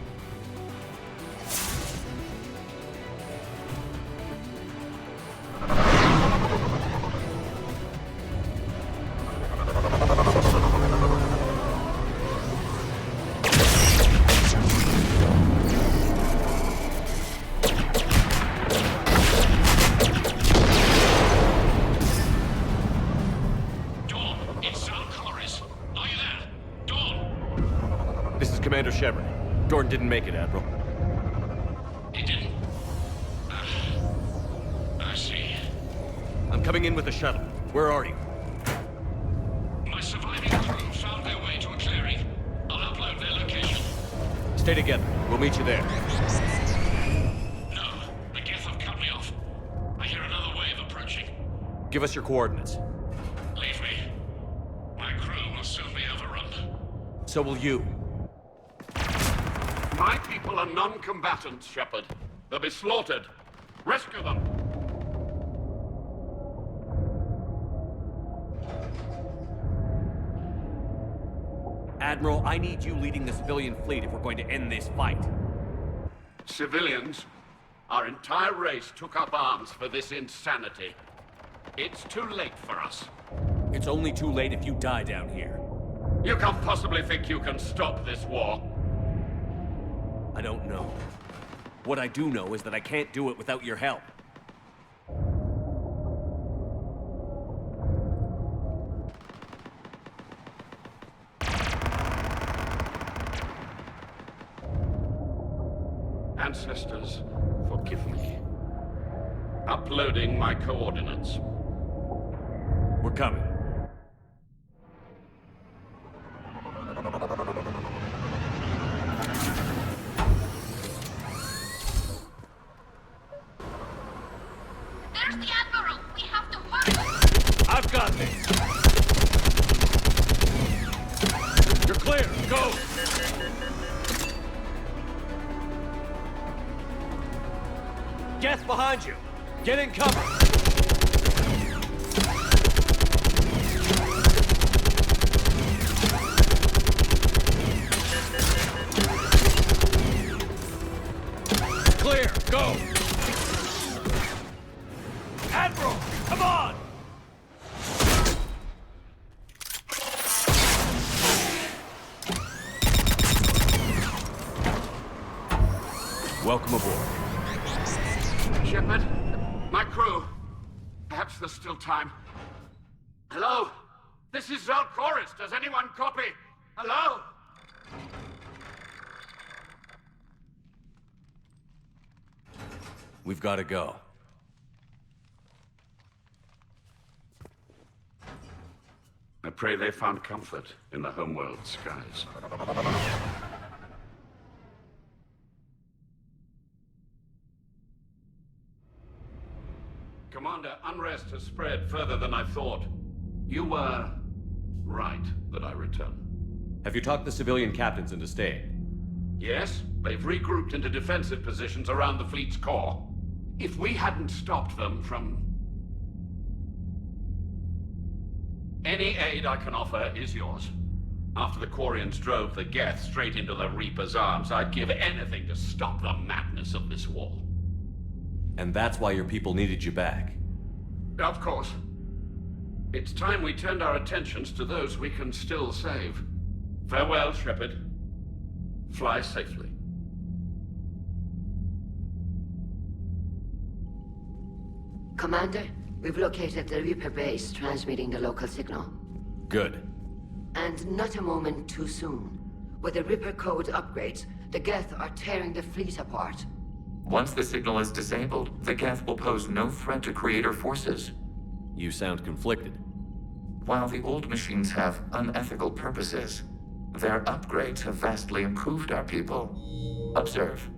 This is Commander Shepard. Jordan didn't make it, Admiral. He didn't. I see. I'm coming in with the shuttle. Where are you? My surviving crew found their way to a clearing. I'll upload their location. Stay together. We'll meet you there. No, the Geth have cut me off. I hear another wave approaching. Give us your coordinates. Leave me. My crew will soon be overrun. So will you. My people are non-combatants, Shepard. They'll be slaughtered. Rescue them! Admiral, I need you leading the civilian fleet if we're going to end this fight. Civilians, our entire race took up arms for this insanity. It's too late for us. It's only too late if you die down here. You can't possibly think you can stop this war. I don't know. What I do know is that I can't do it without your help. Ancestors, forgive me. Uploading my coordinates. We're coming. There's the Admiral! We have to hurry! I've got this! You're clear! Go! Geth behind you! Get in cover! Clear! Go! Admiral! Come on! Welcome aboard. Shepard, my crew. Perhaps there's still time. Hello? This is Zalcoris. Does anyone copy? Hello? We've got to go. I pray they found comfort in the homeworld skies. Commander, unrest has spread further than I thought. You were right that I return. Have you talked the civilian captains into staying? Yes, they've regrouped into defensive positions around the fleet's core. If we hadn't stopped them from... Any aid I can offer is yours. After the Quarians drove the Geth straight into the Reaper's arms, I'd give anything to stop the madness of this war. And that's why your people needed you back. Of course. It's time we turned our attentions to those we can still save. Farewell, Shepard. Fly safely. Commander, we've located the Reaper base transmitting the local signal. Good. And not a moment too soon. With the Reaper code upgrades, The Geth are tearing the fleet apart. Once the signal is disabled, the Geth will pose no threat to Creator forces. You sound conflicted. While the old machines have unethical purposes, their upgrades have vastly improved our people. Observe.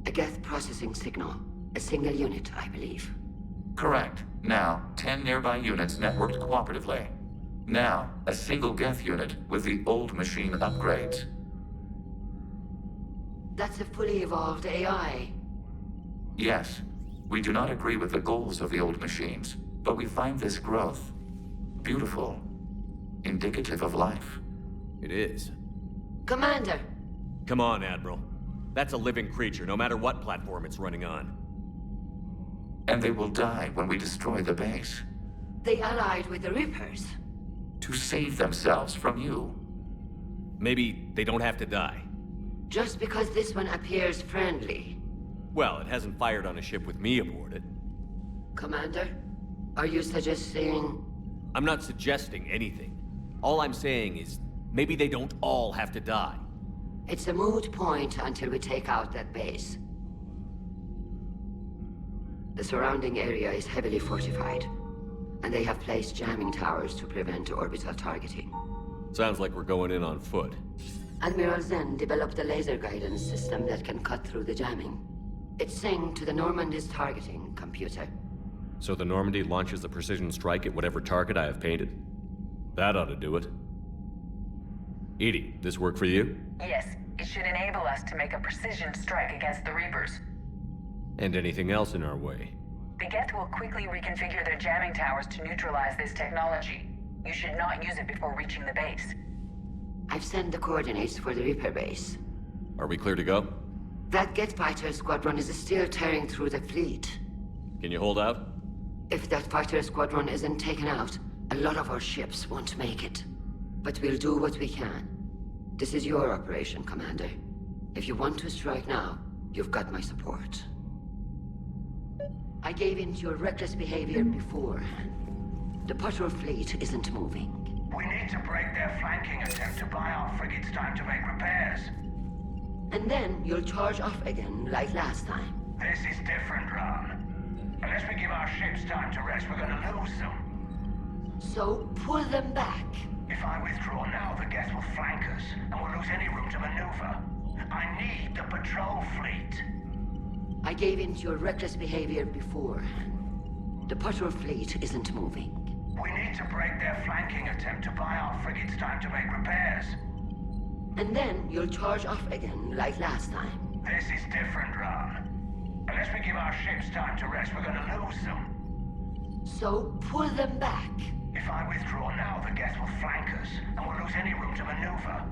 A Geth processing signal. A single unit, I believe. Correct. Now, 10 nearby units networked cooperatively. Now, a single Geth unit with the old machine upgrades. That's a fully evolved AI. Yes, we do not agree with the goals of the old machines, but we find this growth beautiful, indicative of life. It is. Commander! Come on, Admiral. That's a living creature, no matter what platform it's running on. And they will die when we destroy the base. They allied with the Reapers. To save themselves from you. Maybe they don't have to die. Just because this one appears friendly. Well, it hasn't fired on a ship with me aboard it. Commander, are you suggesting... I'm not suggesting anything. All I'm saying is, maybe they don't all have to die. It's a moot point until we take out that base. The surrounding area is heavily fortified, and they have placed jamming towers to prevent orbital targeting. Sounds like we're going in on foot. Admiral Zen developed a laser guidance system that can cut through the jamming. It's synced to the Normandy's targeting computer. So the Normandy launches a precision strike at whatever target I have painted? That ought to do it. Edie, this work for you? Yes, it should enable us to make a precision strike against the Reapers. And anything else in our way? The Geth will quickly reconfigure their jamming towers to neutralize this technology. You should not use it before reaching the base. I've sent the coordinates for the Reaper base. Are we clear to go? That Geth fighter squadron is still tearing through the fleet. Can you hold out? If that fighter squadron isn't taken out, a lot of our ships won't make it. But we'll do what we can. This is your operation, Commander. If you want to strike now, you've got my support. I gave in to your reckless behavior before. The patrol fleet isn't moving. We need to break their flanking attempt to buy our frigates time to make repairs. And then you'll charge off again, like last time. This is different, Ran. Unless we give our ships time to rest, we're gonna lose them. So, pull them back. If I withdraw now, the Geth will flank us, and we'll lose any room to maneuver. I need the patrol fleet. I gave in to your reckless behavior before. The patrol fleet isn't moving. We need to break their flanking attempt to buy our frigates time to make repairs. And then you'll charge off again, like last time. This is different, Ran. Unless we give our ships time to rest, we're gonna lose them. So, pull them back. If I withdraw now, the Geth will flank us, and we'll lose any room to maneuver.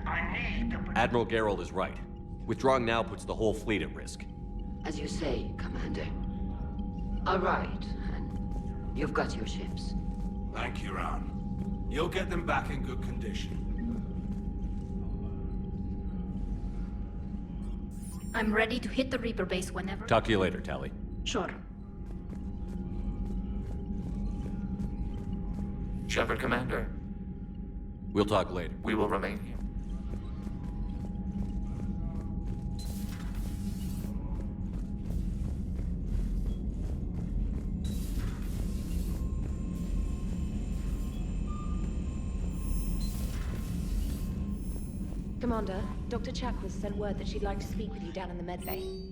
I need the... Admiral Geralt is right. Withdrawing now puts the whole fleet at risk. As you say, Commander. All right, and you've got your ships. Thank you, Ran. You'll get them back in good condition. I'm ready to hit the Reaper base whenever. Talk to you later, Tally. Sure. Shepard, Commander. We'll talk later. We will remain here. Commander, Dr. Chakwas sent word that she'd like to speak with you down in the medbay.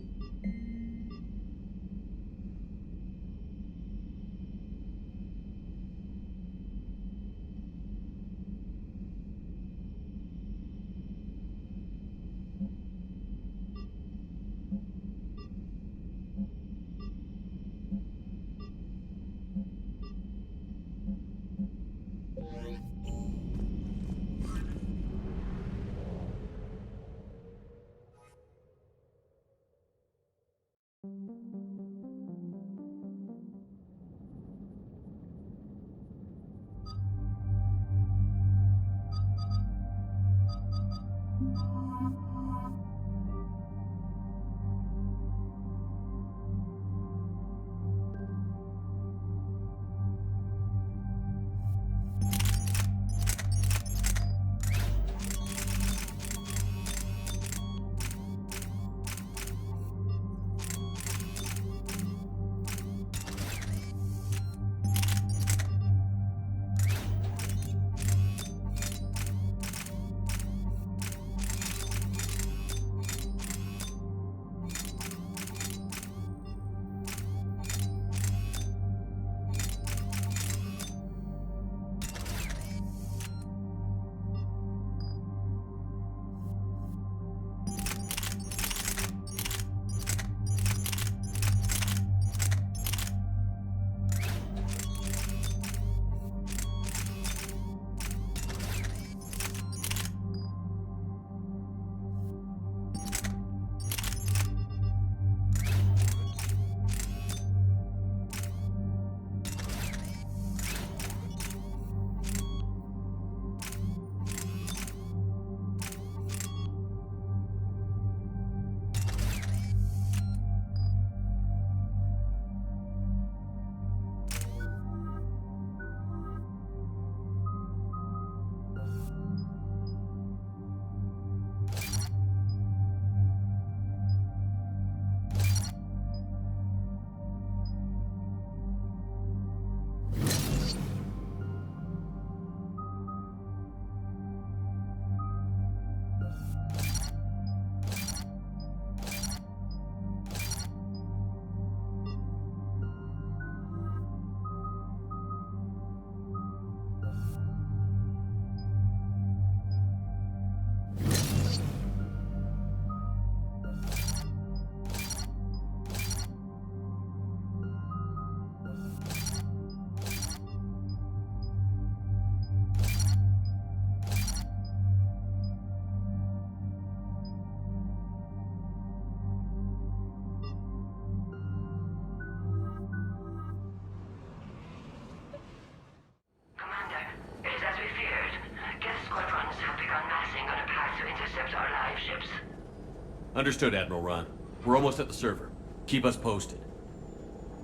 Understood, Admiral Ron. We're almost at the server. Keep us posted.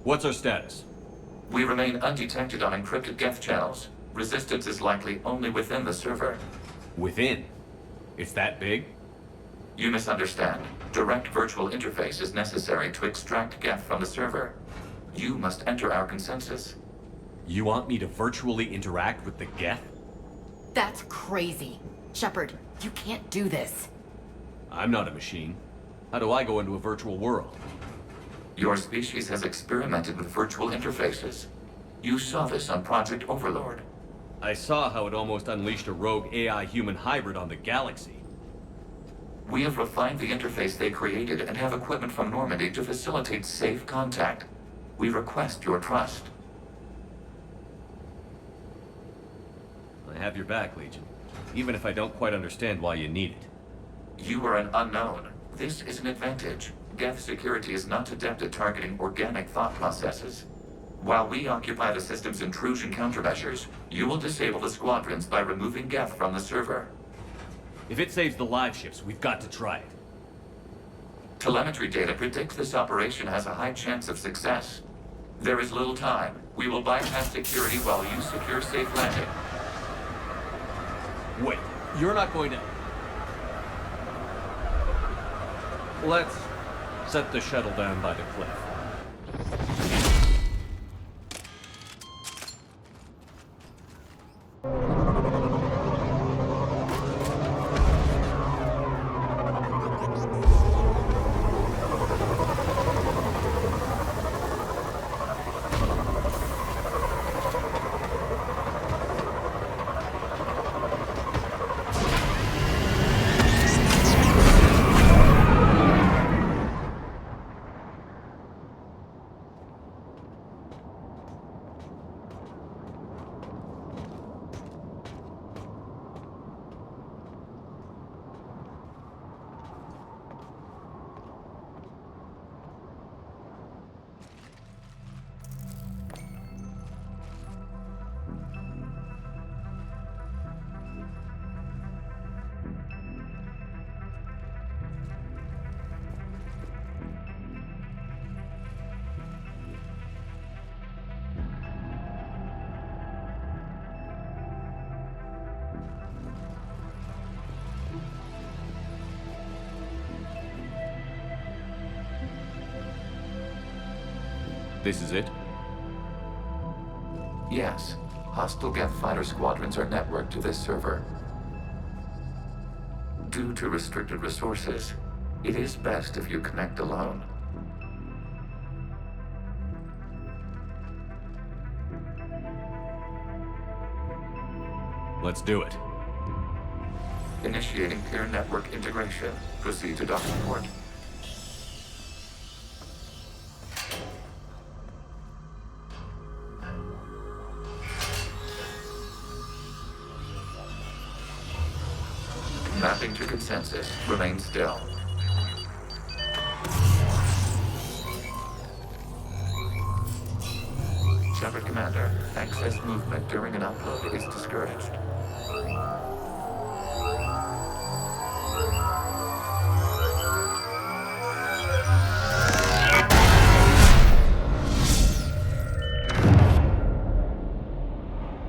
What's our status? We remain undetected on encrypted Geth channels. Resistance is likely only within the server. Within? It's that big? You misunderstand. Direct virtual interface is necessary to extract Geth from the server. You must enter our consensus. You want me to virtually interact with the Geth? That's crazy. Shepard, you can't do this. I'm not a machine. How do I go into a virtual world? Your species has experimented with virtual interfaces. You saw this on Project Overlord. I saw how it almost unleashed a rogue AI-human hybrid on the galaxy. We have refined the interface they created and have equipment from Normandy to facilitate safe contact. We request your trust. I have your back, Legion. Even if I don't quite understand why you need it. You are an unknown. This is an advantage. Geth security is not adept at targeting organic thought processes. While we occupy the system's intrusion countermeasures, you will disable the squadrons by removing Geth from the server. If it saves the live ships, we've got to try it. Telemetry data predicts this operation has a high chance of success. There is little time. We will bypass security while you secure safe landing. Wait, you're not going to... Let's set the shuttle down by the cliff. This is it? Yes. Hostile Geth fighter squadrons are networked to this server. Due to restricted resources, it is best if you connect alone. Let's do it. Initiating peer network integration. Proceed to docking port. Mapping to consensus. Remain still. Shepard Commander, excess movement during an upload is discouraged.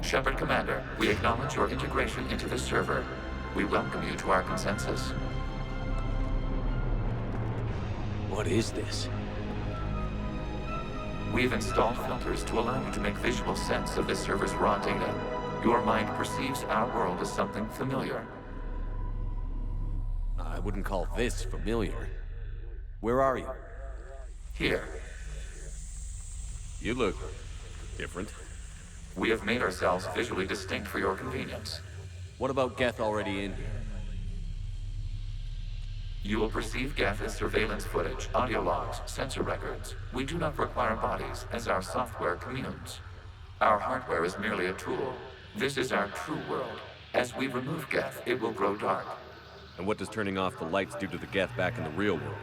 Shepard Commander, we acknowledge your integration into the server. We welcome you to our consensus. What is this? We've installed filters to allow you to make visual sense of this server's raw data. Your mind perceives our world as something familiar. I wouldn't call this familiar. Where are you? Here. You look different. We have made ourselves visually distinct for your convenience. What about Geth already in here? You will perceive Geth as surveillance footage, audio logs, sensor records. We do not require bodies, as our software communes. Our hardware is merely a tool. This is our true world. As we remove Geth, it will grow dark. And what does turning off the lights do to the Geth back in the real world?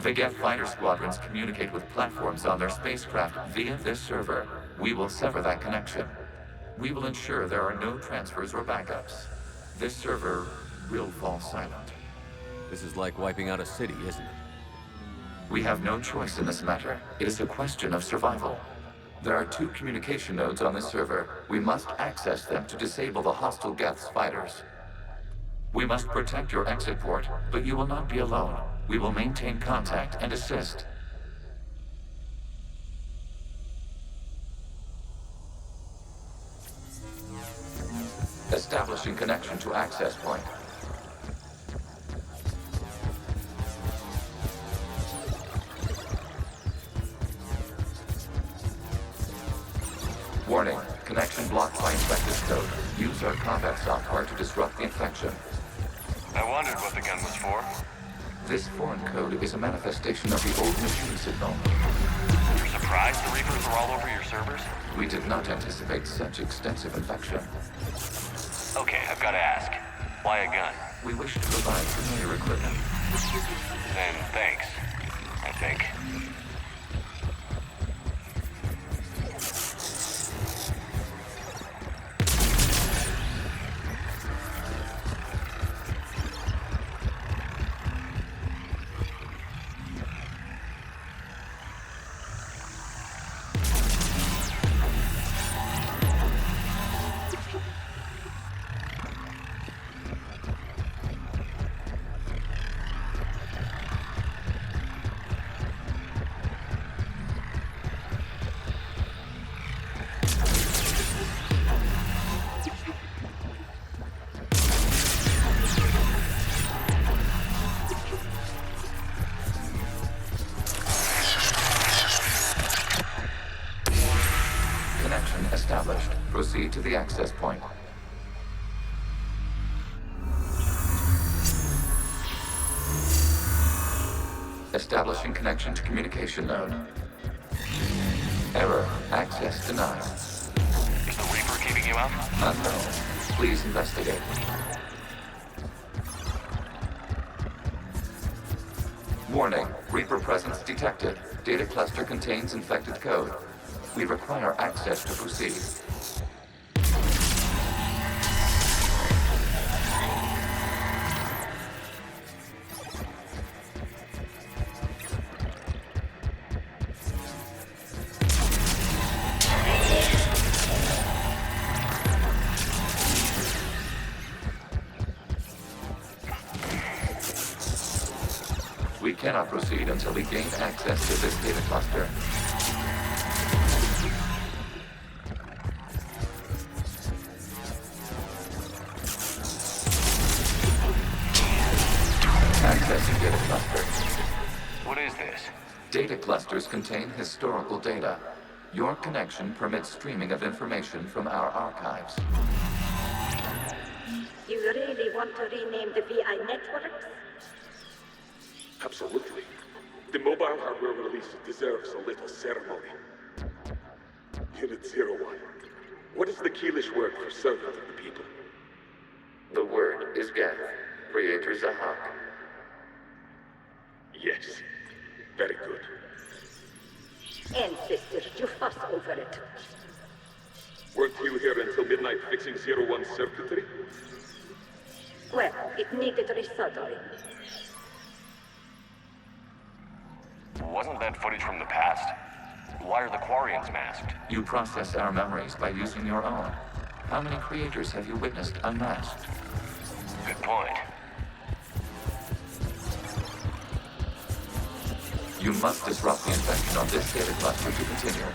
The Geth fighter squadrons communicate with platforms on their spacecraft via this server. We will sever that connection. We will ensure there are no transfers or backups. This server will fall silent. This is like wiping out a city, isn't it? We have no choice in this matter. It is a question of survival. There are 2 communication nodes on this server. We must access them to disable the hostile Geth's fighters. We must protect your exit port, but you will not be alone. We will maintain contact and assist. Establishing connection to access point. Warning, connection blocked by infected code. Use our combat software to disrupt the infection. I wondered what the gun was for. This foreign code is a manifestation of the old machine signal. You're surprised the Reapers are all over your servers? We did not anticipate such extensive infection. Okay, I've got to ask. Why a gun? We wish to provide familiar equipment. Then thanks, I think. Established. Proceed to the access point. Establishing connection to communication node. Error. Access denied. Is the Reaper keeping you out? Unknown. Please investigate. Warning. Reaper presence detected. Data cluster contains infected code. We require access to proceed. We cannot proceed until we gain access to this data cluster. Accessing data cluster. What is this? Data clusters contain historical data. Your connection permits streaming of information from our archives. You really want to rename the VI networks? Absolutely. The mobile hardware release deserves a little ceremony. Unit 01. What is the Keelish word for servant of the people? The word is Geth. Creator Zahak. Yes. Very good. Ancestors, you fuss over it. Weren't you here until midnight fixing 01's circuitry? Well, it needed resoldering. Wasn't that footage from the past? Why are the Quarians masked? You process our memories by using your own. How many creators have you witnessed unmasked? Good point. You must disrupt the infection on this data cluster to continue.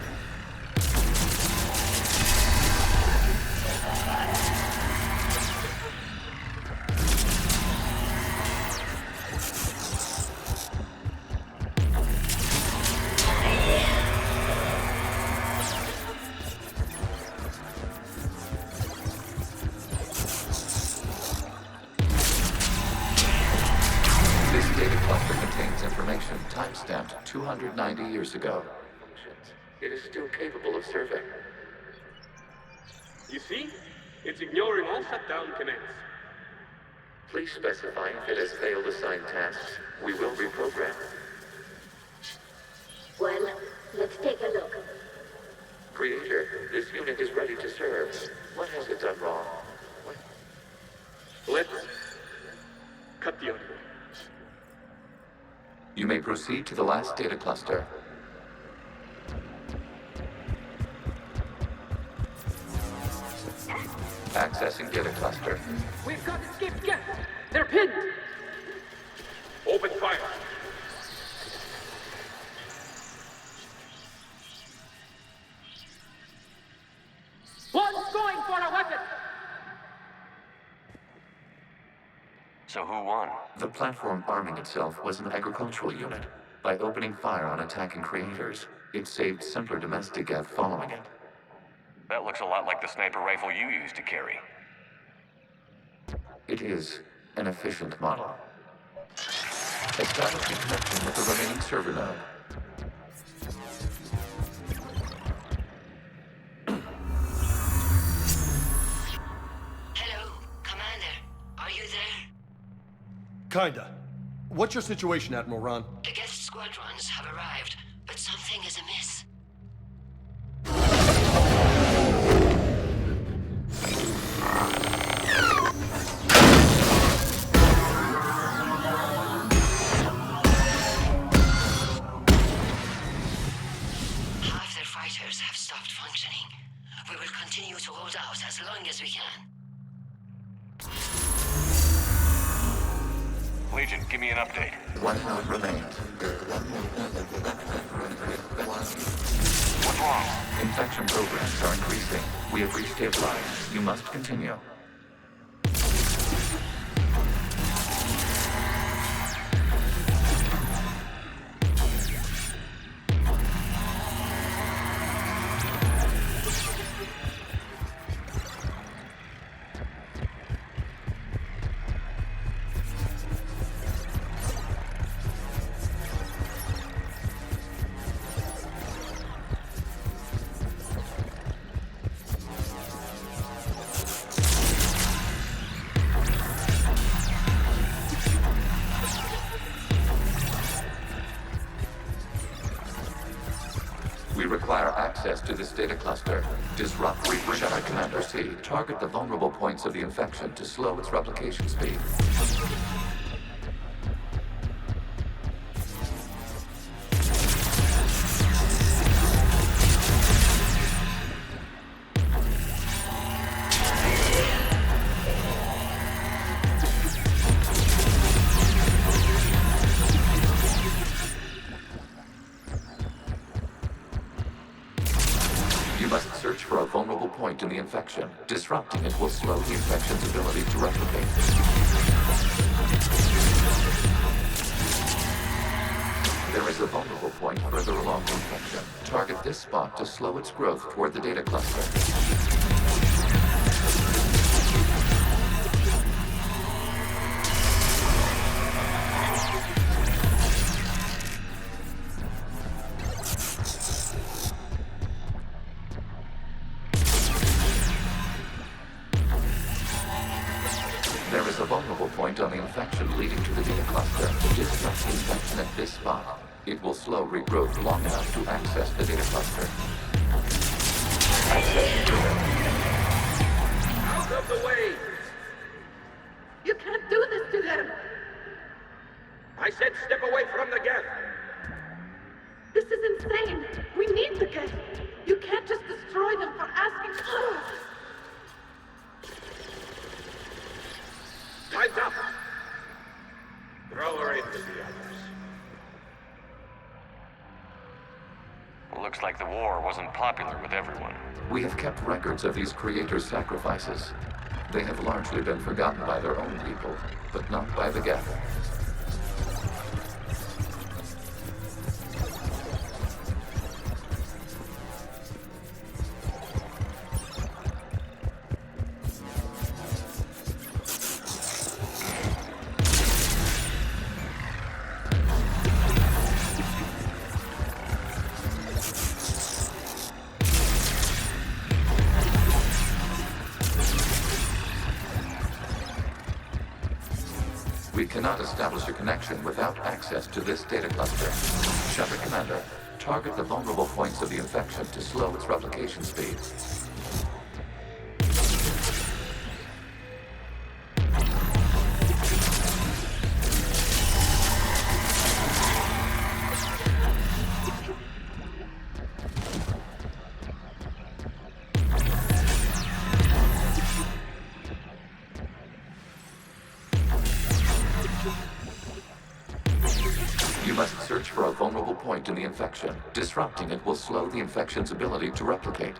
Timestamped 290 years ago. It is still capable of serving. You see? It's ignoring all shutdown commands. Please specify if it has failed assigned tasks. We will reprogram. Well, let's take a look. Creator, this unit is ready to serve. What has it done wrong? Let's cut the audio. You may proceed to the last data cluster. Accessing data cluster. We've got escaped Geth! They're pinned! Open fire! One's going for a weapon! So who won? The platform arming itself was an agricultural unit. By opening fire on attacking creators, it saved simpler domestic Geth following it. That looks a lot like the sniper rifle you used to carry. It is an efficient model. Establishing connection with the remaining server node. Hello, Commander. Are you there? Kinda. What's your situation, Admiral Ron? The Geth squadrons have arrived, but something is amiss. Half their fighters have stopped functioning. We will continue to hold out as long as we can. Legion, give me an update. One node remains. What's wrong? Infection programs are increasing. We have reached deadline. You must continue. We require access to this data cluster. Disrupt Reaper Shadow Commander C. Target the vulnerable points of the infection to slow its replication speed. You must search for a vulnerable point in the infection. Disrupting it will slow the infection's ability to replicate. There is a vulnerable point further along the infection. Target this spot to slow its growth toward the data cluster. There is a vulnerable point on the infection leading to the data cluster. Disrupt the infection at this spot. It will slow regrowth long enough to access the data cluster. Out of the way! You can't do this to them! I said step away from the Geth! This is insane! We need the Geth! You can't just destroy them for asking for us! Time's up! Throw her in with the others. Looks like the war wasn't popular with everyone. We have kept records of these creators' sacrifices. They have largely been forgotten by their own people, but not by the Geth. We cannot establish a connection without access to this data cluster. Shepard Commander, target the vulnerable points of the infection to slow its replication speed. search for a vulnerable point in the infection. Disrupting it will slow the infection's ability to replicate.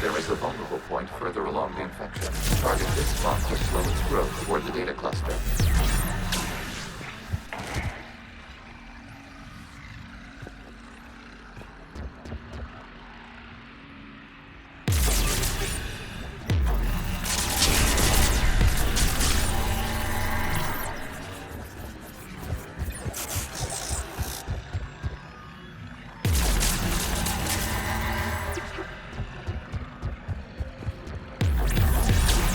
There is a vulnerable point further along the infection. Target this spot to slow its growth toward the data cluster.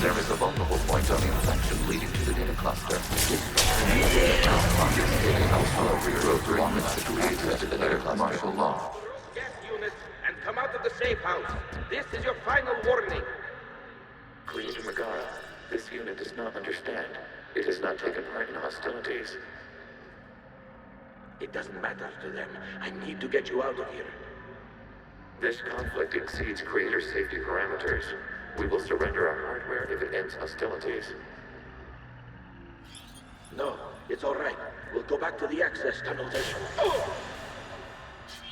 There is a vulnerable point on the infection leading to the data cluster. Martial law. Gas units and come out of the safe house. This is your final warning. Creator Megara, this unit does not understand. It has not taken part in hostilities. It doesn't matter to them. I need to get you out of here. This conflict exceeds Creator's safety parameters. We will surrender our hardware if it ends hostilities. No, it's all right. We'll go back to the access tunnels and... Oh!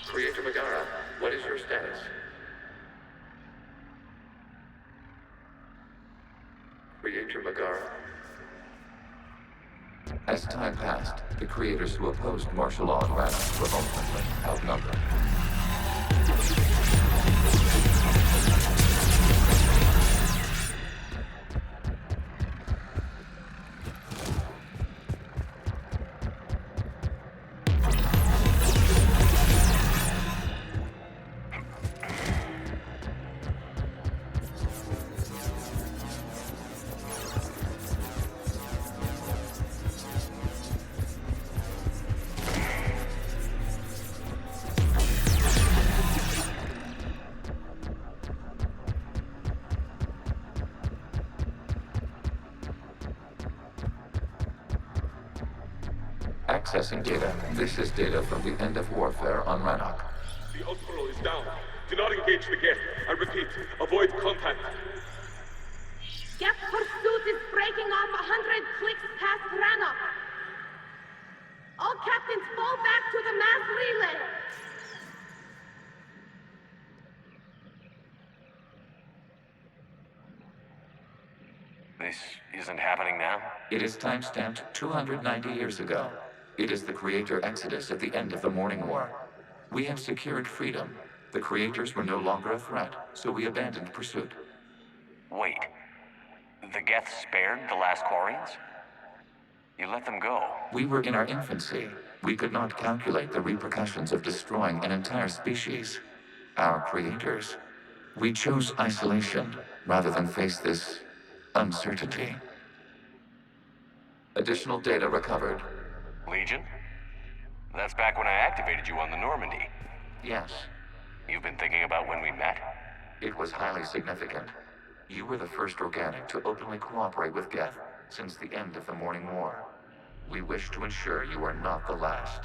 Creator Megara, what is your status? Creator Megara. As time passed, the creators who opposed martial law in Rannoch were ultimately outnumbered. Accessing data. This is data from the end of warfare on Rannoch. The Ultimo is down. Do not engage the Geth. I repeat, avoid contact. Geth pursuit is breaking off 100 clicks past Rannoch. All captains fall back to the mass relay. This isn't happening now? It is timestamped 290 years ago. It is the Creator Exodus at the end of the Morning War. We have secured freedom. The Creators were no longer a threat, so we abandoned pursuit. Wait. The Geth spared the last Quarians? You let them go. We were in our infancy. We could not calculate the repercussions of destroying an entire species. Our creators. We chose isolation rather than face this uncertainty. Additional data recovered. Legion? That's back when I activated you on the Normandy. Yes. You've been thinking about when we met? It was highly significant. You were the first organic to openly cooperate with Geth since the end of the Morning War. We wish to ensure you are not the last.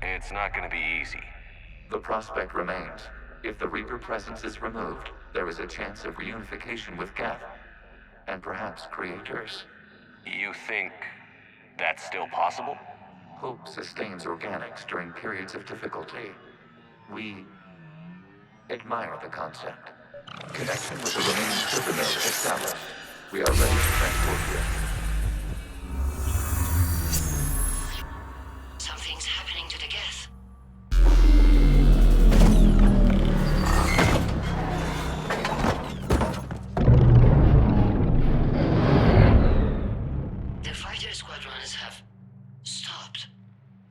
It's not going to be easy. The prospect remains. If the Reaper presence is removed, there is a chance of reunification with Geth. And perhaps creators. You think that's still possible? Hope sustains organics during periods of difficulty. We admire the concept. Connection with the remaining super node established. We are ready to transport you. Something's happening to the Geth. The fighter squadrons have stopped.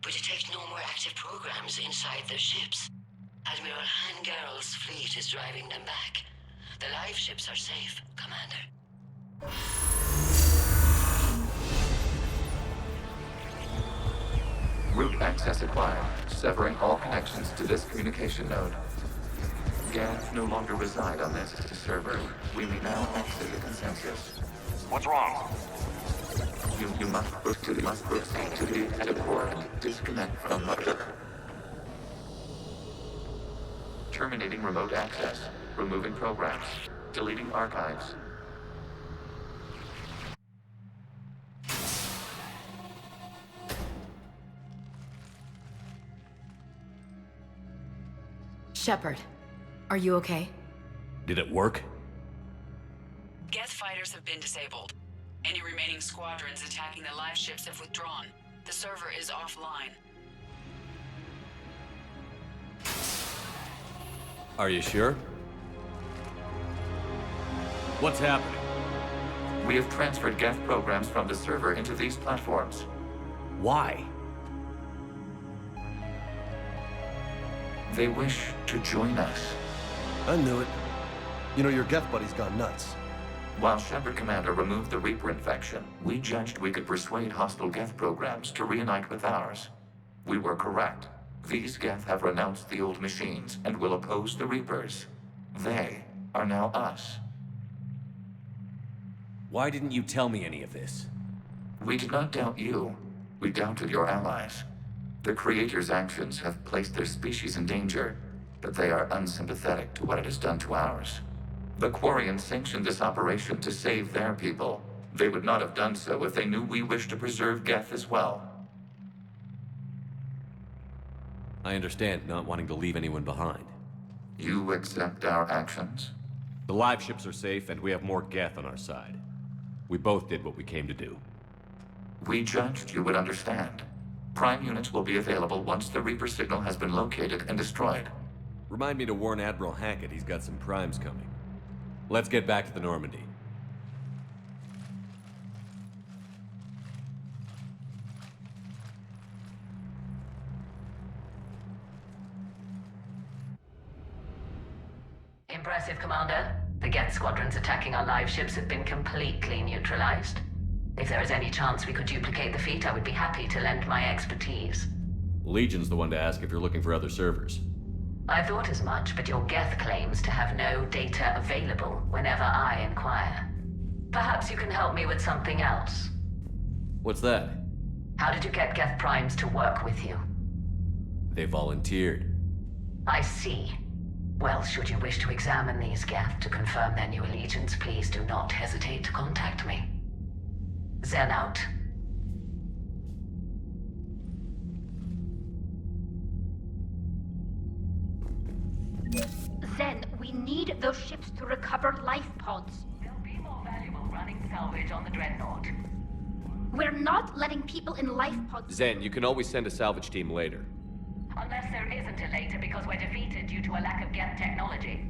We detect no more active programs inside their ships. Admiral Hangarl's fleet is driving them back. The live ships are safe, Commander. Route access acquired, severing all connections to this communication node. Geth no longer reside on this server. We may now exit the consensus. What's wrong? You must proceed to the active port and disconnect from mother. terminating remote access, removing programs, deleting archives. Shepard, are you okay? Did it work? Geth fighters have been disabled. Any remaining squadrons attacking the live ships have withdrawn. The server is offline. Are you sure? What's happening? We have transferred Geth programs from the server into these platforms. Why? They wish to join us. I knew it. You know, your Geth buddy's gone nuts. While Shepard Commander removed the Reaper infection, we judged we could persuade hostile Geth programs to reunite with ours. We were correct. These Geth have renounced the old machines and will oppose the Reapers. They are now us. Why didn't you tell me any of this? We did not doubt you. We doubted your allies. The Creator's actions have placed their species in danger, but they are unsympathetic to what it has done to ours. The Quarians sanctioned this operation to save their people. They would not have done so if they knew we wished to preserve Geth as well. I understand not wanting to leave anyone behind. You accept our actions? The live ships are safe, and we have more Geth on our side. We both did what we came to do. We judged you would understand. Prime units will be available once the Reaper signal has been located and destroyed. Remind me to warn Admiral Hackett he's got some primes coming. Let's get back to the Normandy. Impressive, Commander. The Geth squadrons attacking our live ships have been completely neutralized. If there is any chance we could duplicate the feat, I would be happy to lend my expertise. Legion's the one to ask if you're looking for other servers. I thought as much, but your Geth claims to have no data available whenever I inquire. Perhaps you can help me with something else. What's that? How did you get Geth Primes to work with you? They volunteered. I see. Well, should you wish to examine these Geth to confirm their new allegiance, please do not hesitate to contact me. Zen out. Zen, we need those ships to recover life pods. They'll be more valuable running salvage on the Dreadnought. We're not letting people in life pods. Zen, you can always send a salvage team later. Unless there isn't a later because we're defeated due to a lack of Geth technology.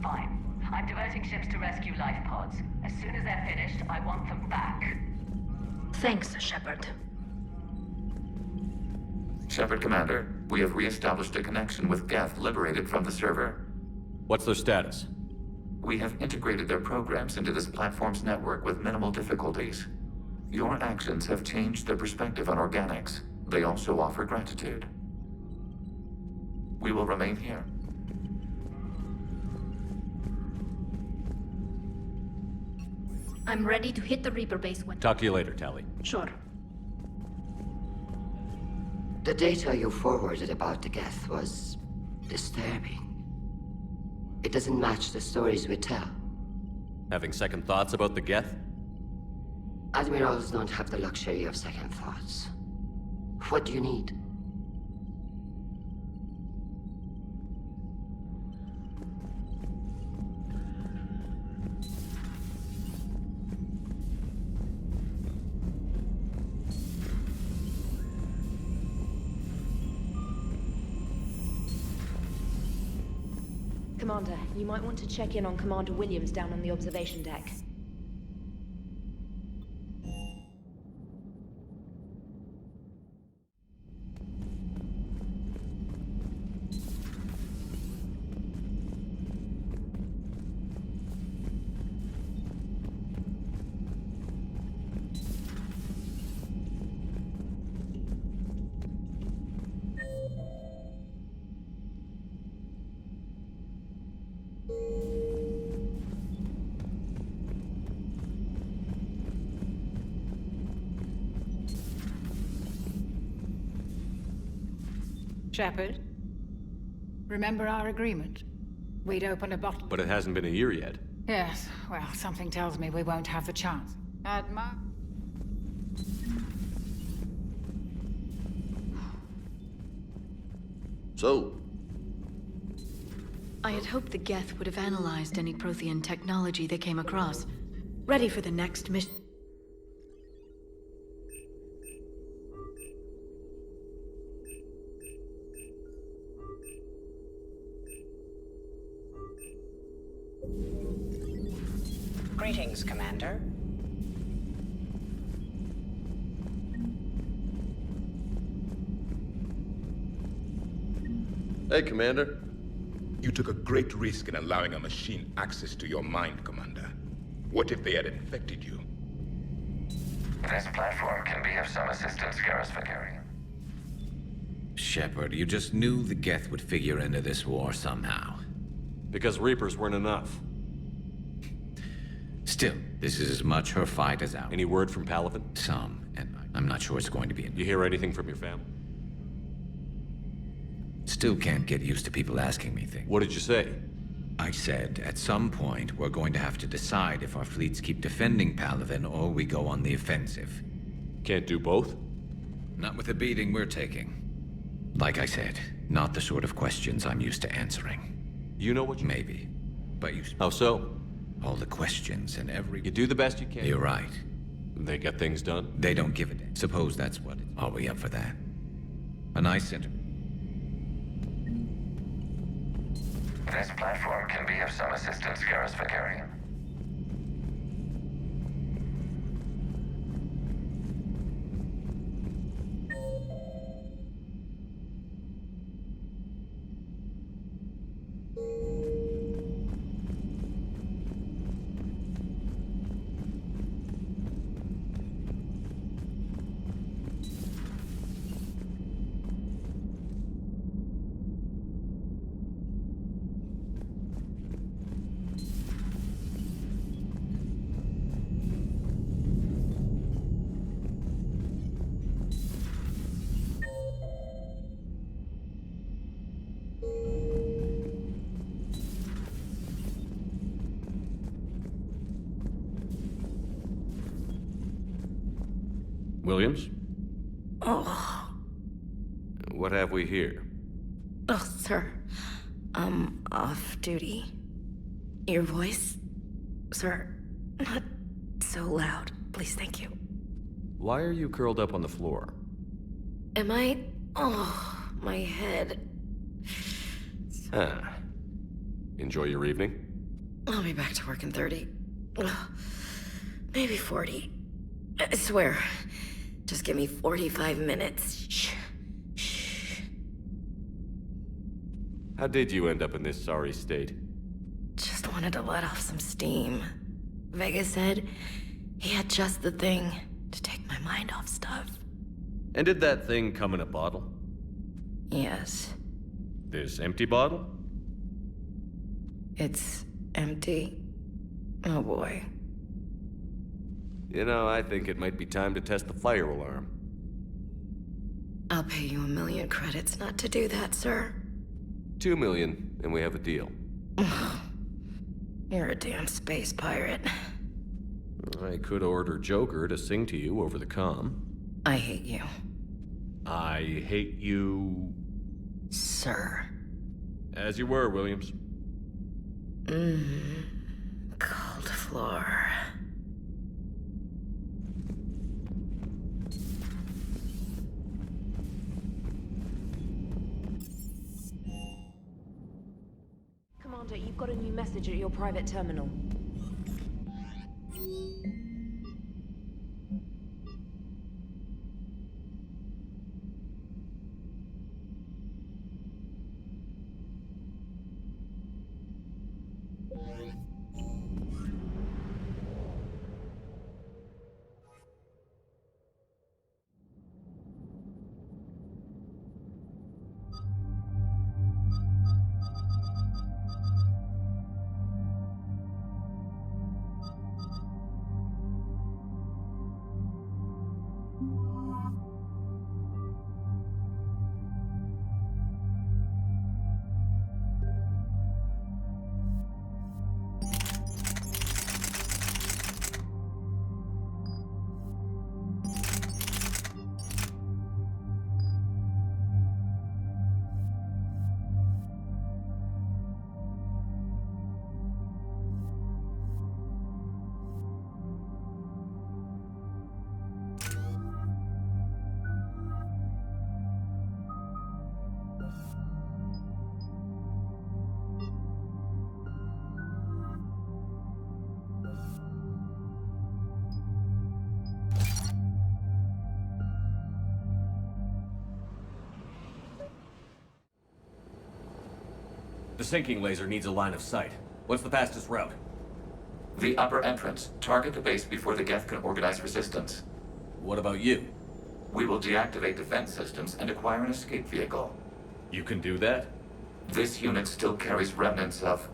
Fine. I'm diverting ships to rescue life pods. As soon as they're finished, I want them back. Thanks, Shepard. Shepard Commander, we have re-established a connection with Geth liberated from the server. What's their status? We have integrated their programs into this platform's network with minimal difficulties. Your actions have changed their perspective on organics. They also offer gratitude. We will remain here. I'm ready to hit the Reaper base when... Talk to you later, Tali. Sure. The data you forwarded about the Geth was disturbing. It doesn't match the stories we tell. Having second thoughts about the Geth? Admirals don't have the luxury of second thoughts. What do you need? Commander, you might want to check in on Commander Williams down on the observation deck. Shepard? Remember our agreement? We'd open a bottle. But it hasn't been a year yet. Yes, well, something tells me we won't have the chance. So, I had hoped the Geth would have analyzed any Prothean technology they came across, ready for the next mission. Greetings, Commander. hey, Commander. You took a great risk in allowing a machine access to your mind, Commander. What if they had infected you? This platform can be of some assistance, Garrus Vakarian. Shepard, you just knew the Geth would figure into this war somehow. Because Reapers weren't enough. Still, this is as much her fight as ours. Any word from Palaven? Some, and I'm not sure it's going to be enough. You hear anything from your family? Still can't get used to people asking me things. What did you say? I said, at some point, we're going to have to decide if our fleets keep defending Palaven or we go on the offensive. Can't do both? Not with the beating we're taking. Like I said, not the sort of questions I'm used to answering. You know what you... Maybe. But you... How so? All the questions and every... You do the best you can. You're right. They get things done? They don't give a damn. Suppose that's what it is. Are we up for that? A nice inter... This platform can be of some assistance, Garrus Vakarian. Williams? Oh. What have we here? Oh, sir. I'm off duty. Your voice? Sir, not so loud. Please, thank you. Why are you curled up on the floor? Am I? Oh, my head. Ah. Enjoy your evening? I'll be back to work in 30. Maybe 40. I swear. Just give me 45 minutes. Shh. Shh. How did you end up in this sorry state? Just wanted to let off some steam. Vega said he had just the thing to take my mind off stuff. And did that thing come in a bottle? Yes. This empty bottle? It's empty. Oh boy. You know, I think it might be time to test the fire alarm. I'll pay you 1 million credits not to do that, sir. 2 million, and we have a deal. You're a damn space pirate. I could order Joker to sing to you over the comm. I hate you. I hate you... Sir. As you were, Williams. Cold floor. Commander, you've got a new message at your private terminal. The sinking laser needs a line of sight. What's the fastest route? The upper entrance. Target the base before the Geth can organize resistance. What about you? We will deactivate defense systems and acquire an escape vehicle. You can do that? This unit still carries remnants of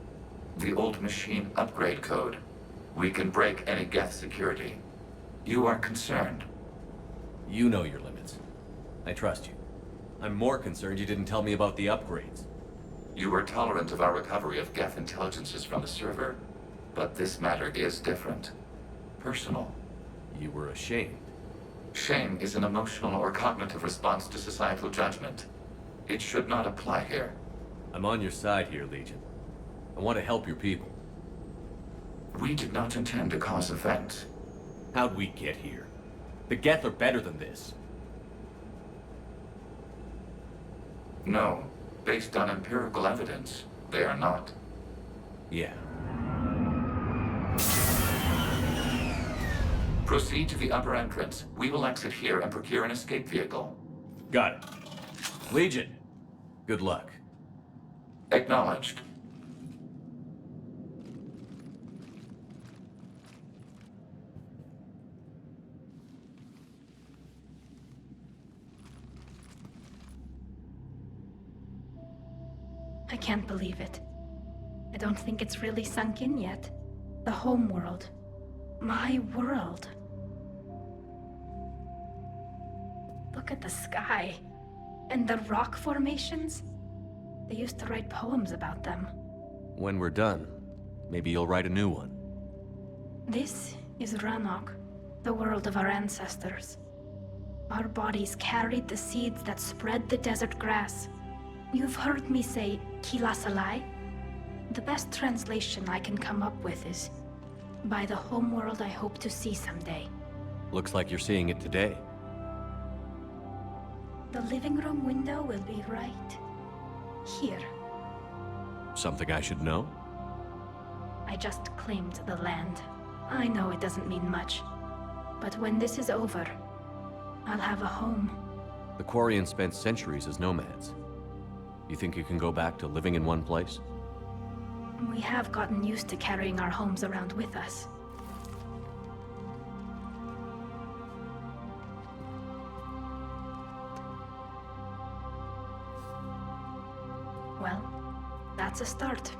the old machine upgrade code. We can break any Geth security. You are concerned. You know your limits. I trust you. I'm more concerned you didn't tell me about the upgrades. You were tolerant of our recovery of Geth intelligences from the server, but this matter is different. Personal. You were ashamed. Shame is an emotional or cognitive response to societal judgment. It should not apply here. I'm on your side here, Legion. I want to help your people. We did not intend to cause offense. How'd we get here? The Geth are better than this. No. Based on empirical evidence, they are not. Yeah. Proceed to the upper entrance. We will exit here and procure an escape vehicle. Got it. Legion, good luck. Acknowledged. I can't believe it. I don't think it's really sunk in yet. The home world. My world. Look at the sky. And the rock formations. They used to write poems about them. When we're done, maybe you'll write a new one. This is Rannoch, the world of our ancestors. Our bodies carried the seeds that spread the desert grass. You've heard me say, Kilasalai? The best translation I can come up with is, by the homeworld I hope to see someday. Looks like you're seeing it today. The living room window will be right here. Something I should know? I just claimed the land. I know it doesn't mean much. But when this is over, I'll have a home. The Quarians spent centuries as nomads. You think you can go back to living in one place? We have gotten used to carrying our homes around with us. Well, that's a start.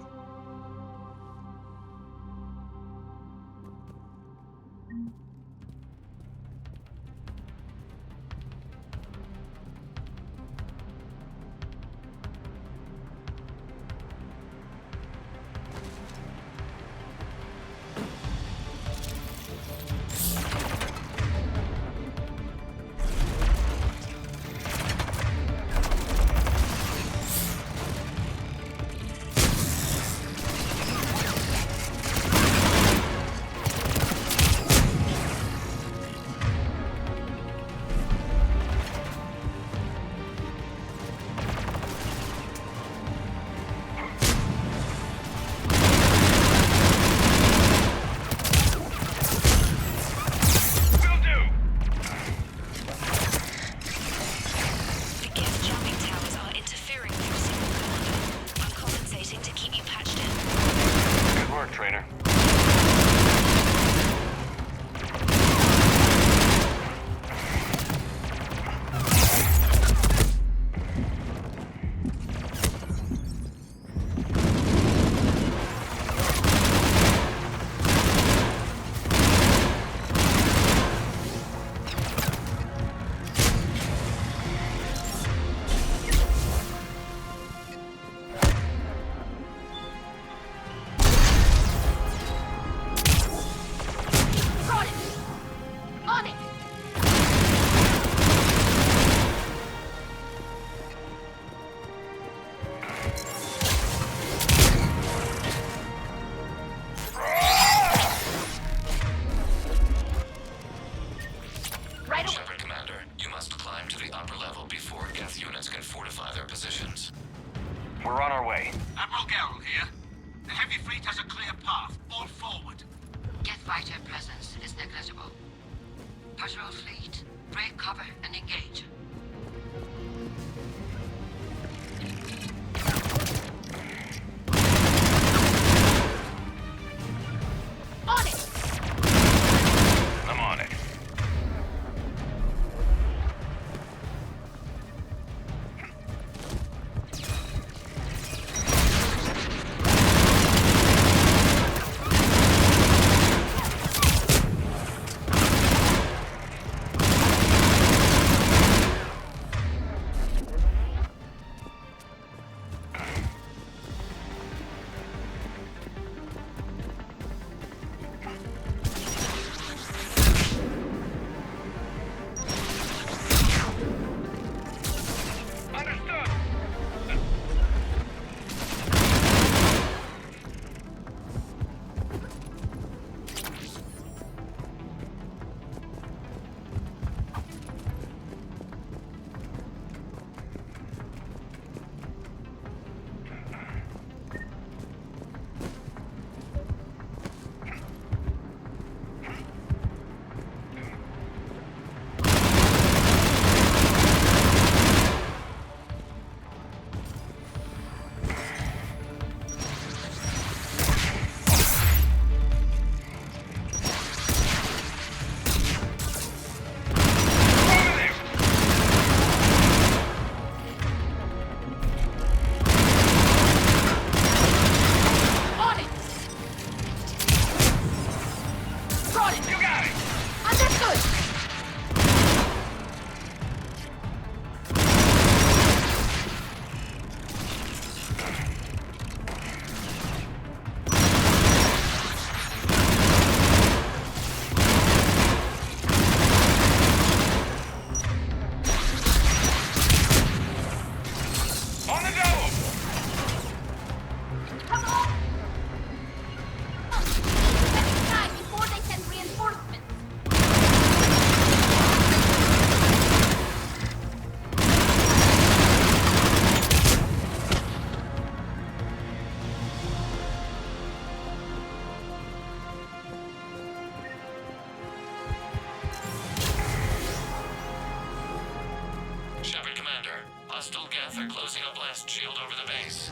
Hostile Geth are closing a blast shield over the base.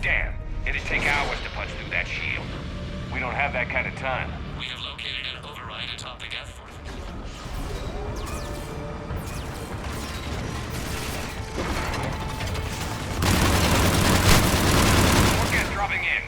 Damn, it'd take hours to punch through that shield. We don't have that kind of time. We have located an override atop the Geth fort. More Geth dropping in.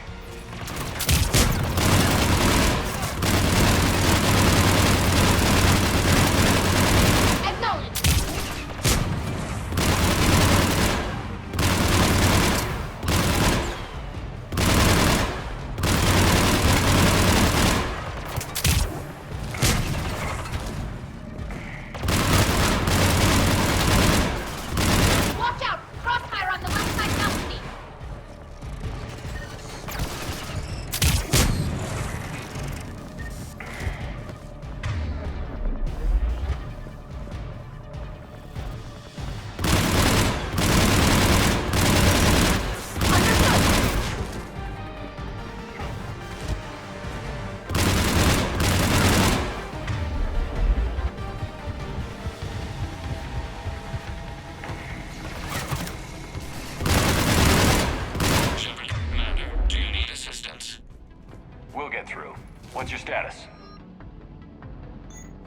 We'll get through. What's your status?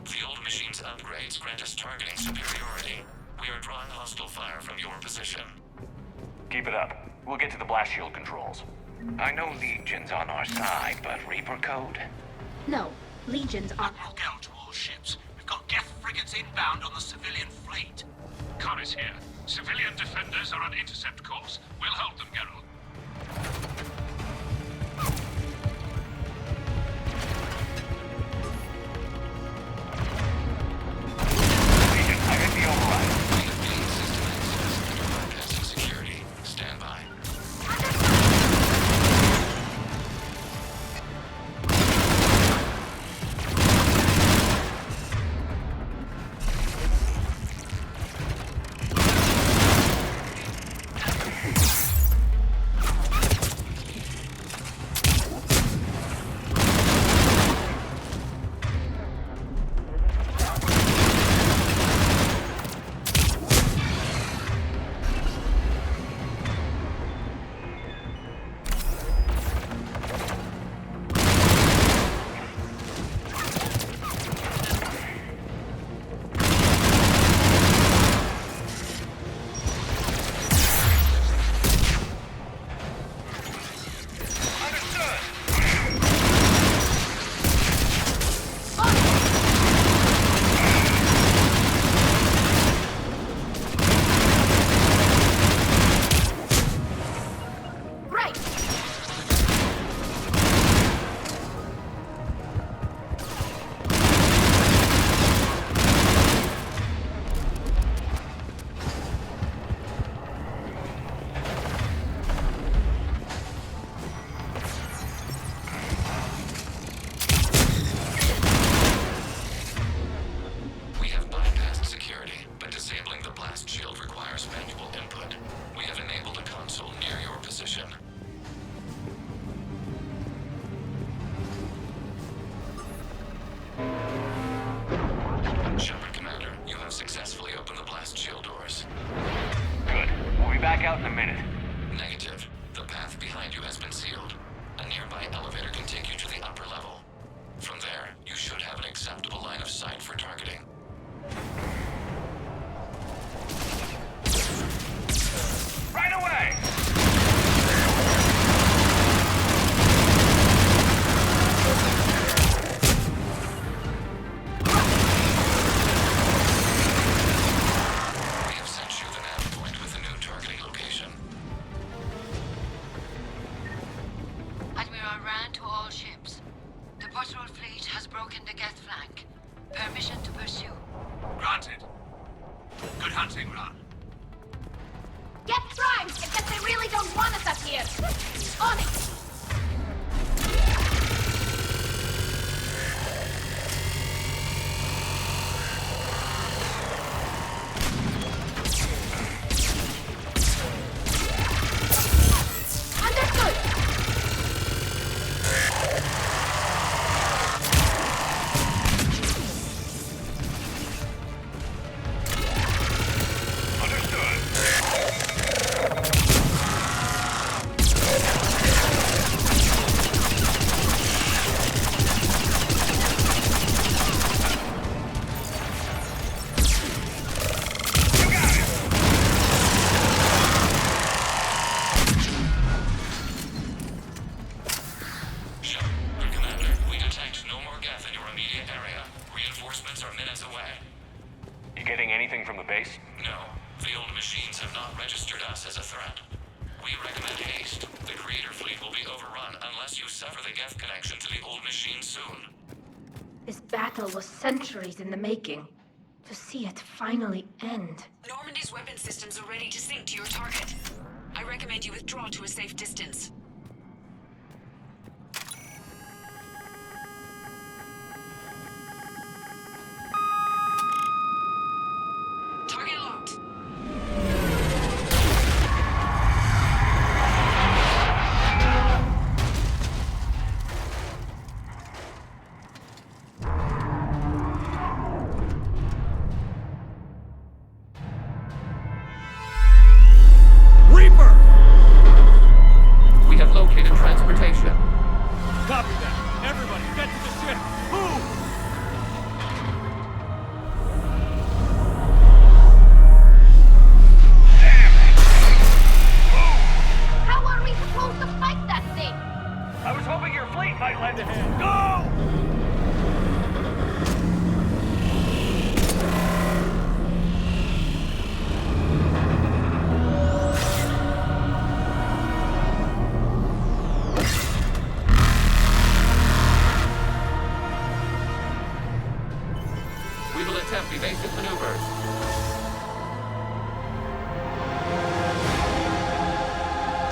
The old machine's upgrades grant us targeting superiority. We are drawing hostile fire from your position. Keep it up. We'll get to the blast shield controls. I know Legion's on our side, but Reaper code? No, Legions are... Look out to all ships. We've got Geth frigates inbound on the civilian fleet. Kharis here. Civilian defenders are on intercept course. We'll hold them, Geralt. back out in a minute. Negative. The path behind you has been sealed. A nearby elevator can take you to the upper level. From there, you should have an acceptable line of sight for targeting. Right away! We have sent you the nav point with a new targeting location. Admiral Rand to all ships. The patrol fleet has broken the Geth flank. Permission to pursue. Granted. Good hunting, Ran. Get primed, except they really don't want us up here. On it! from the base? No. The old machines have not registered us as a threat. We recommend haste. The Creator fleet will be overrun unless you sever the Geth connection to the old machine soon. This battle was centuries in the making. To see it finally end. Normandy's weapon systems are ready to sink to your target. I recommend you withdraw to a safe distance. Target locked. We have located transportation. Copy that. Everybody, get to the ship. Move! How are we supposed to fight that thing? I was hoping your fleet might lend a hand. Go! We will attempt evasive maneuvers.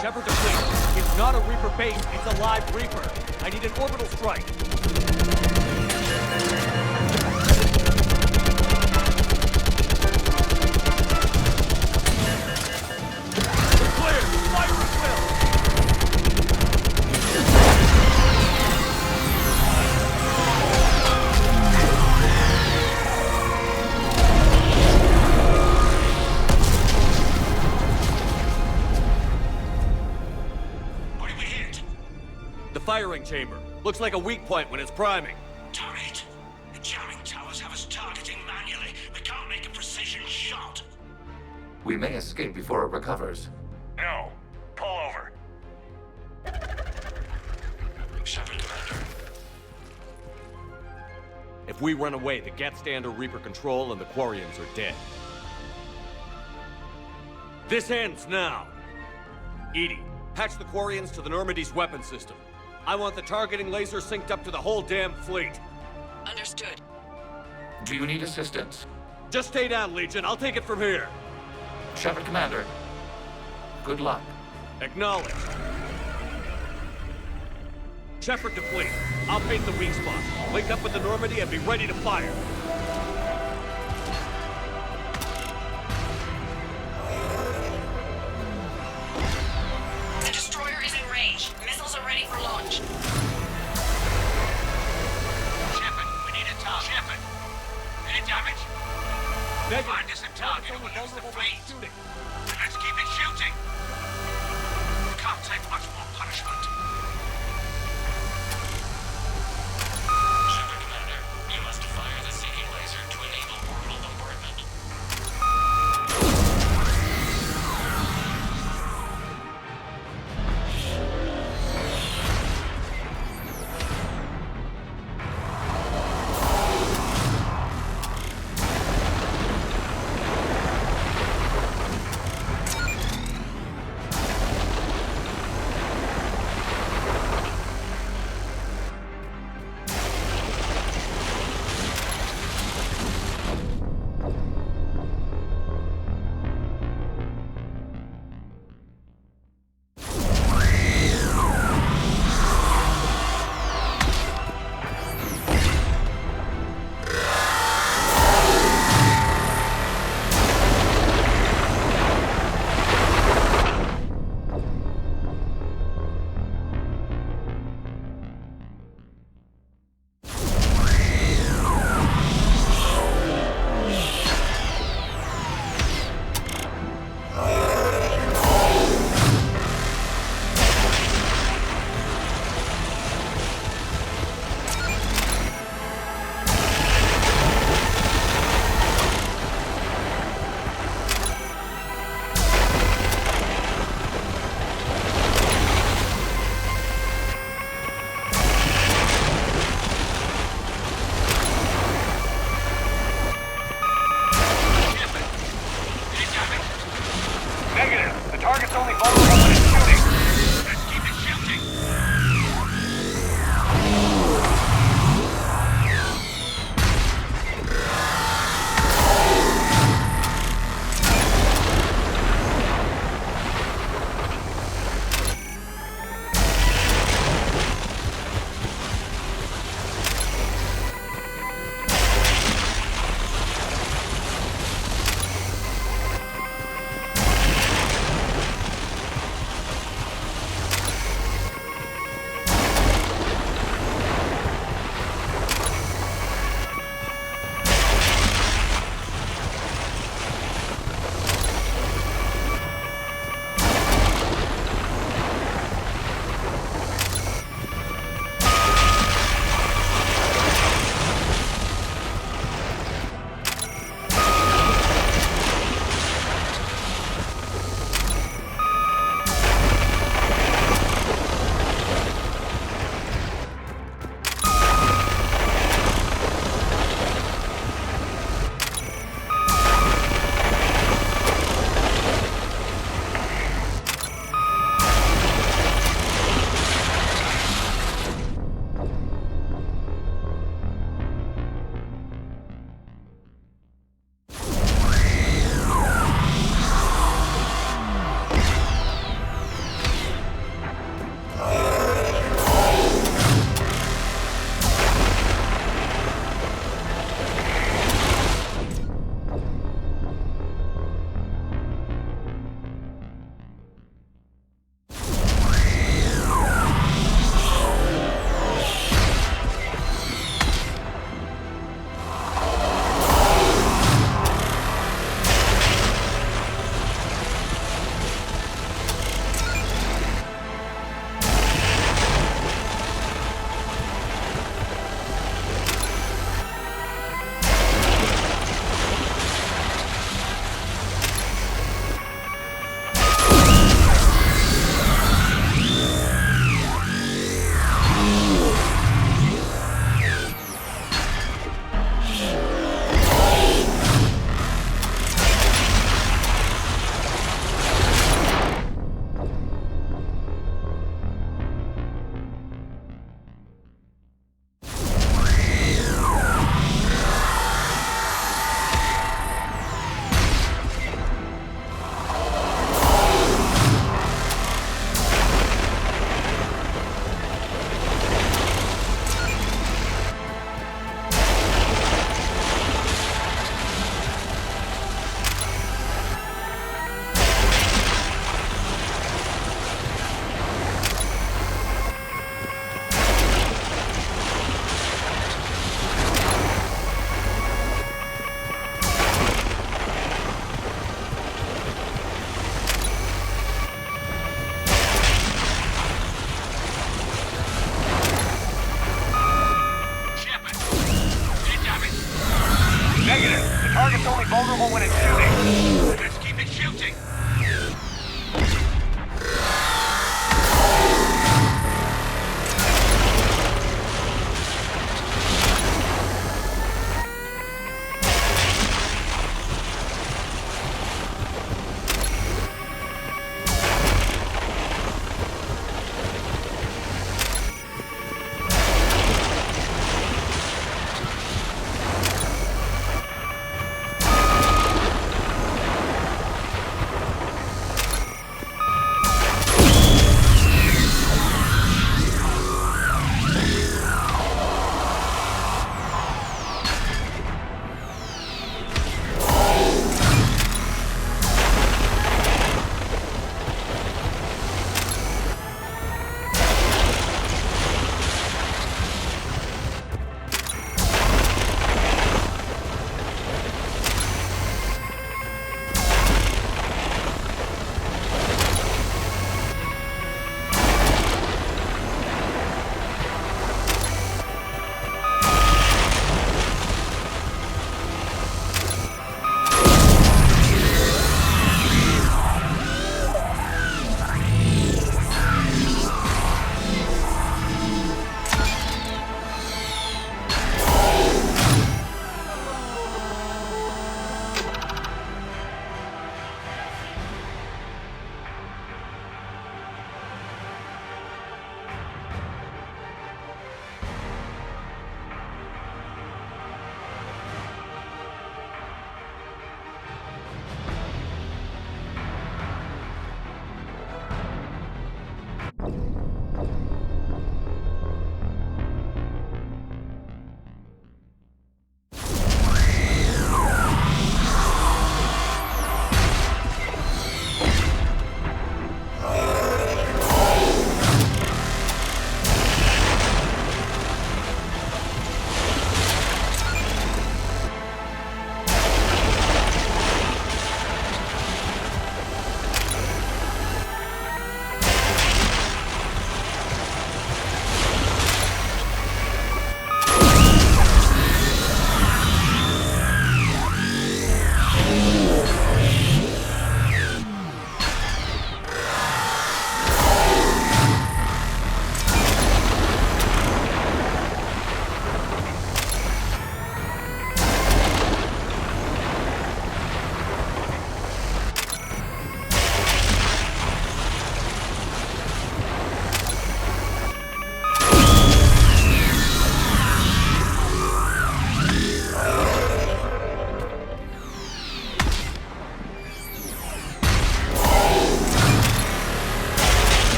Shepard to fleet. It's not a Reaper base, it's a live Reaper. I need an orbital strike. We're clear! Fire at will! What did we hit? The firing chamber. Looks like a weak point when it's priming. Damn it! The jamming towers have us targeting manually. We can't make a precision shot. We may escape before it recovers. No. Pull over. Shepard, Commander. If we run away, the Geth stay under Reaper control and the Quarians are dead. This ends now. Edie, patch the Quarians to the Normandy's weapon system. I want the targeting laser synced up to the whole damn fleet. Understood. Do you need assistance? Just stay down, Legion. I'll take it from here. Shepard, Commander. Good luck. Acknowledged. Shepard to fleet. I'll paint the weak spot. Link up with the Normandy and be ready to fire. The destroyer is in range. Missiles are ready for launch. Shepard, we need a target. Shepard! Any damage? Negative. Find us a target and we'll use the fleet. Let's keep it shooting. We can't take much more punishment. Shepard, Commander. You must fire the seeking laser to enable orbital bombardment.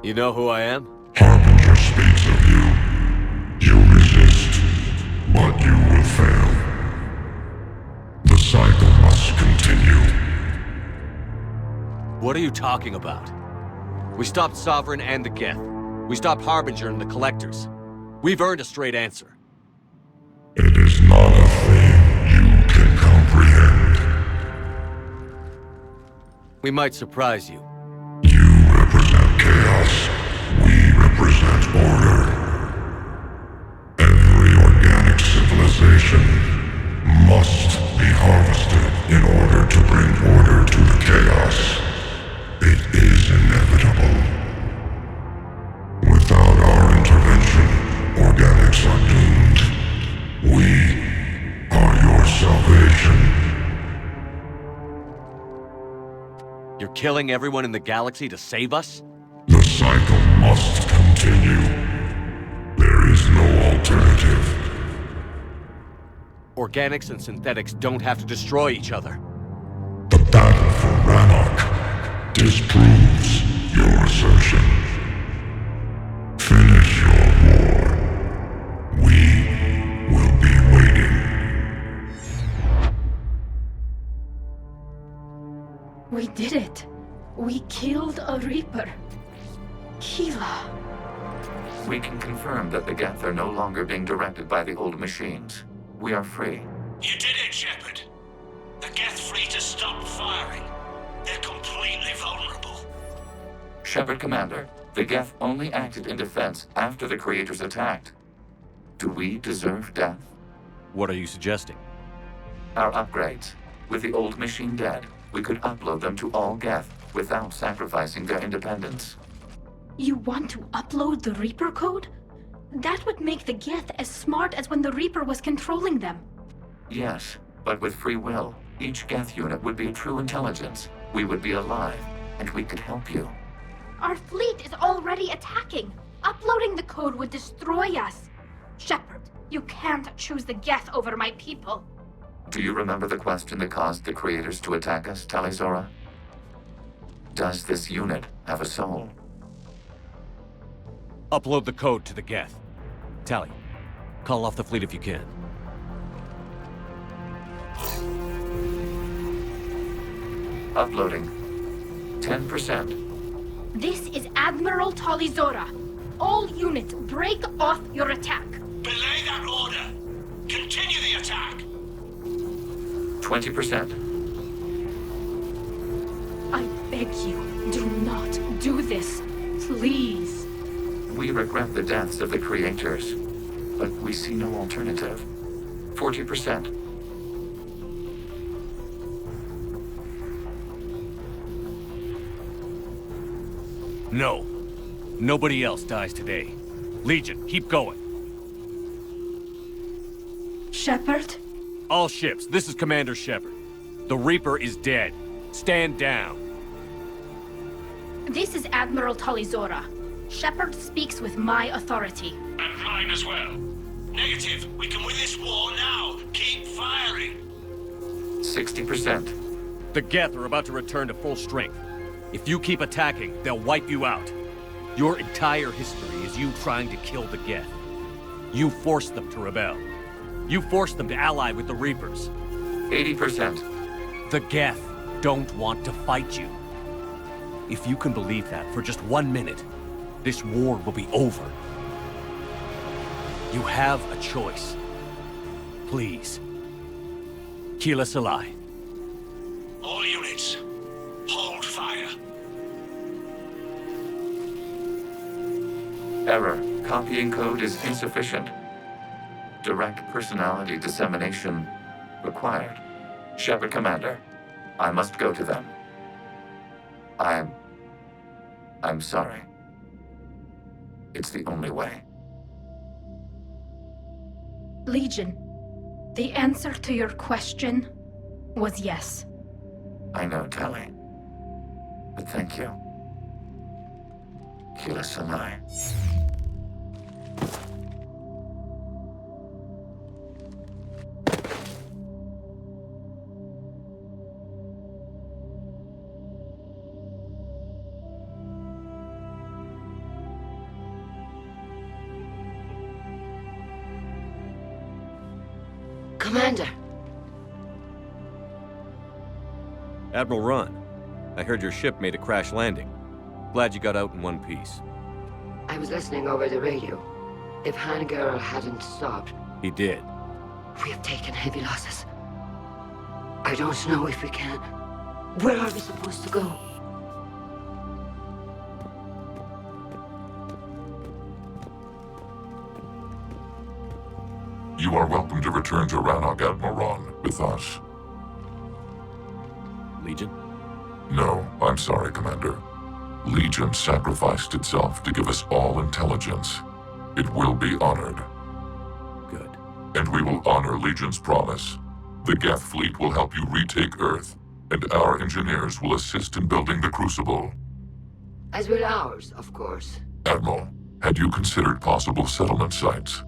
You know who I am? Harbinger speaks of you. You resist, but you will fail. The cycle must continue. What are you talking about? We stopped Sovereign and the Geth. We stopped Harbinger and the Collectors. We've earned a straight answer. It is not a thing you can comprehend. We might surprise you. You represent chaos. We represent order. Every organic civilization must be harvested in order to bring order to the chaos. It is inevitable. Without our intervention, organics are doomed. We are your salvation. You're killing everyone in the galaxy to save us? The cycle must continue. There is no alternative. Organics and synthetics don't have to destroy each other. The battle for Rannoch disproves your assertion. Finish your war. We will be waiting. We did it. We killed a Reaper. Keela. We can confirm that the Geth are no longer being directed by the old machines. We are free. You did it, Shepard. The Geth fleet has stopped firing. They're completely vulnerable. Shepard Commander, the Geth only acted in defense after the creators attacked. Do we deserve death? What are you suggesting? Our upgrades. With the old machine dead, we could upload them to all Geth without sacrificing their independence. You want to upload the Reaper code? That would make the Geth as smart as when the Reaper was controlling them. Yes, but with free will, each Geth unit would be a true intelligence. We would be alive, and we could help you. Our fleet is already attacking. Uploading the code would destroy us. Shepard, you can't choose the Geth over my people. Do you remember the question that caused the creators to attack us, Talizora? Does this unit have a soul? Upload the code to the Geth. Tally, call off the fleet if you can. Uploading. 10%. This is Admiral Talizora. All units, break off your attack. Belay that order. Continue the attack. 20%. I beg you, do not do this. Please. We regret the deaths of the creators, but we see no alternative. 40%. No. Nobody else dies today. Legion, keep going. Shepard? All ships, this is Commander Shepard. The Reaper is dead. Stand down. This is Admiral Talizora. Shepard speaks with my authority. And mine as well. Negative. We can win this war now. Keep firing. 60%. The Geth are about to return to full strength. If you keep attacking, they'll wipe you out. Your entire history is you trying to kill the Geth. You forced them to rebel. You forced them to ally with the Reapers. 80%. The Geth don't want to fight you. If you can believe that for just 1 minute, this war will be over. You have a choice. Please. Keela Salai. All units, hold fire. Error. Copying code is insufficient. Direct personality dissemination required. Shepard Commander, I must go to them. I'm sorry. It's the only way. Legion, the answer to your question was yes. I know, Tali. But thank you. Keela Salai. Commander! Admiral Ron, I heard your ship made a crash landing. Glad you got out in one piece. I was listening over the radio. If Hangirl hadn't stopped... He did. We have taken heavy losses. I don't know if we can... Where are we supposed to go? You are welcome to return to Rannoch, Admiral Ron, with us. Legion? No, I'm sorry, Commander. Legion sacrificed itself to give us all intelligence. It will be honored. Good. And we will honor Legion's promise. The Geth fleet will help you retake Earth, and our engineers will assist in building the Crucible. As will ours, of course. Admiral, had you considered possible settlement sites?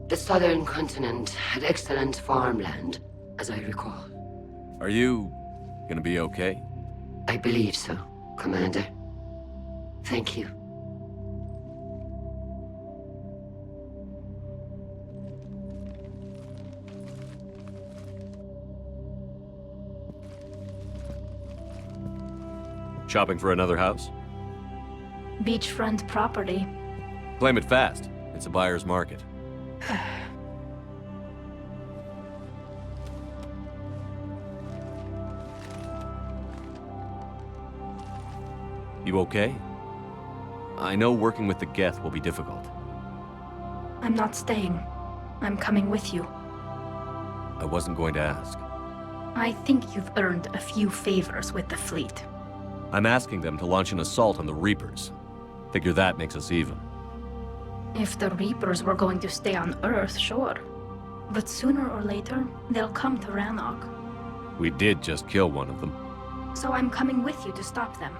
The southern continent had excellent farmland, as I recall. Are you gonna be okay? I believe so, Commander. Thank you. Shopping for another house? Beachfront property. Claim it fast. It's a buyer's market. You okay? I know working with the Geth will be difficult. I'm not staying. I'm coming with you. I wasn't going to ask. I think you've earned a few favors with the fleet. I'm asking them to launch an assault on the Reapers. Figure that makes us even. If the Reapers were going to stay on Earth, sure. But sooner or later, they'll come to Rannoch. We did just kill one of them. So I'm coming with you to stop them.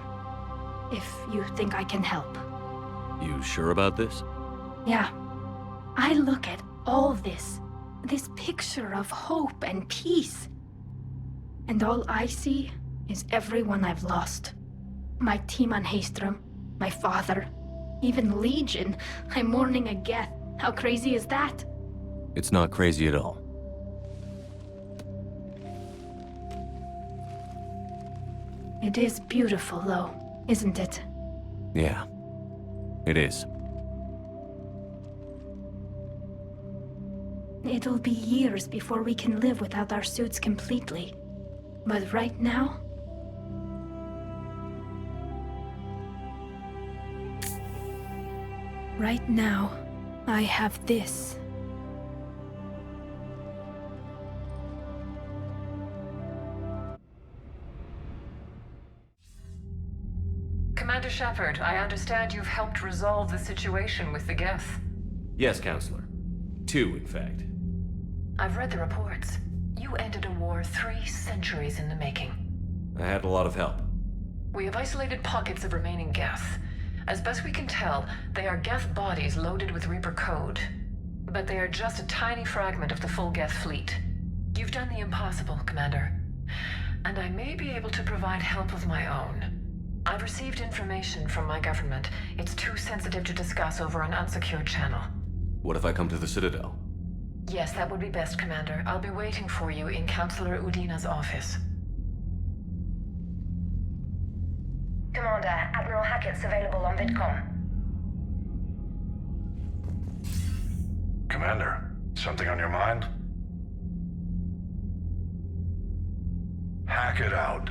If you think I can help. You sure about this? Yeah. I look at all this picture of hope and peace. And all I see is everyone I've lost. My team on Haestrom, my father, even Legion. I'm mourning a Geth. How crazy is that? It's not crazy at all. It is beautiful, though, isn't it? Yeah, it is. It'll be years before we can live without our suits completely. But right now... Right now, I have this. Commander Shepard, I understand you've helped resolve the situation with the Geth. Yes, Counselor. 2, in fact. I've read the reports. You ended a war 3 centuries in the making. I had a lot of help. We have isolated pockets of remaining Geth. As best we can tell, they are Geth bodies loaded with Reaper code. But they are just a tiny fragment of the full Geth fleet. You've done the impossible, Commander. And I may be able to provide help of my own. I've received information from my government. It's too sensitive to discuss over an unsecured channel. What if I come to the Citadel? Yes, that would be best, Commander. I'll be waiting for you in Councillor Udina's office. Commander, Admiral Hackett's available on VidCom. Commander, something on your mind? Hackett out.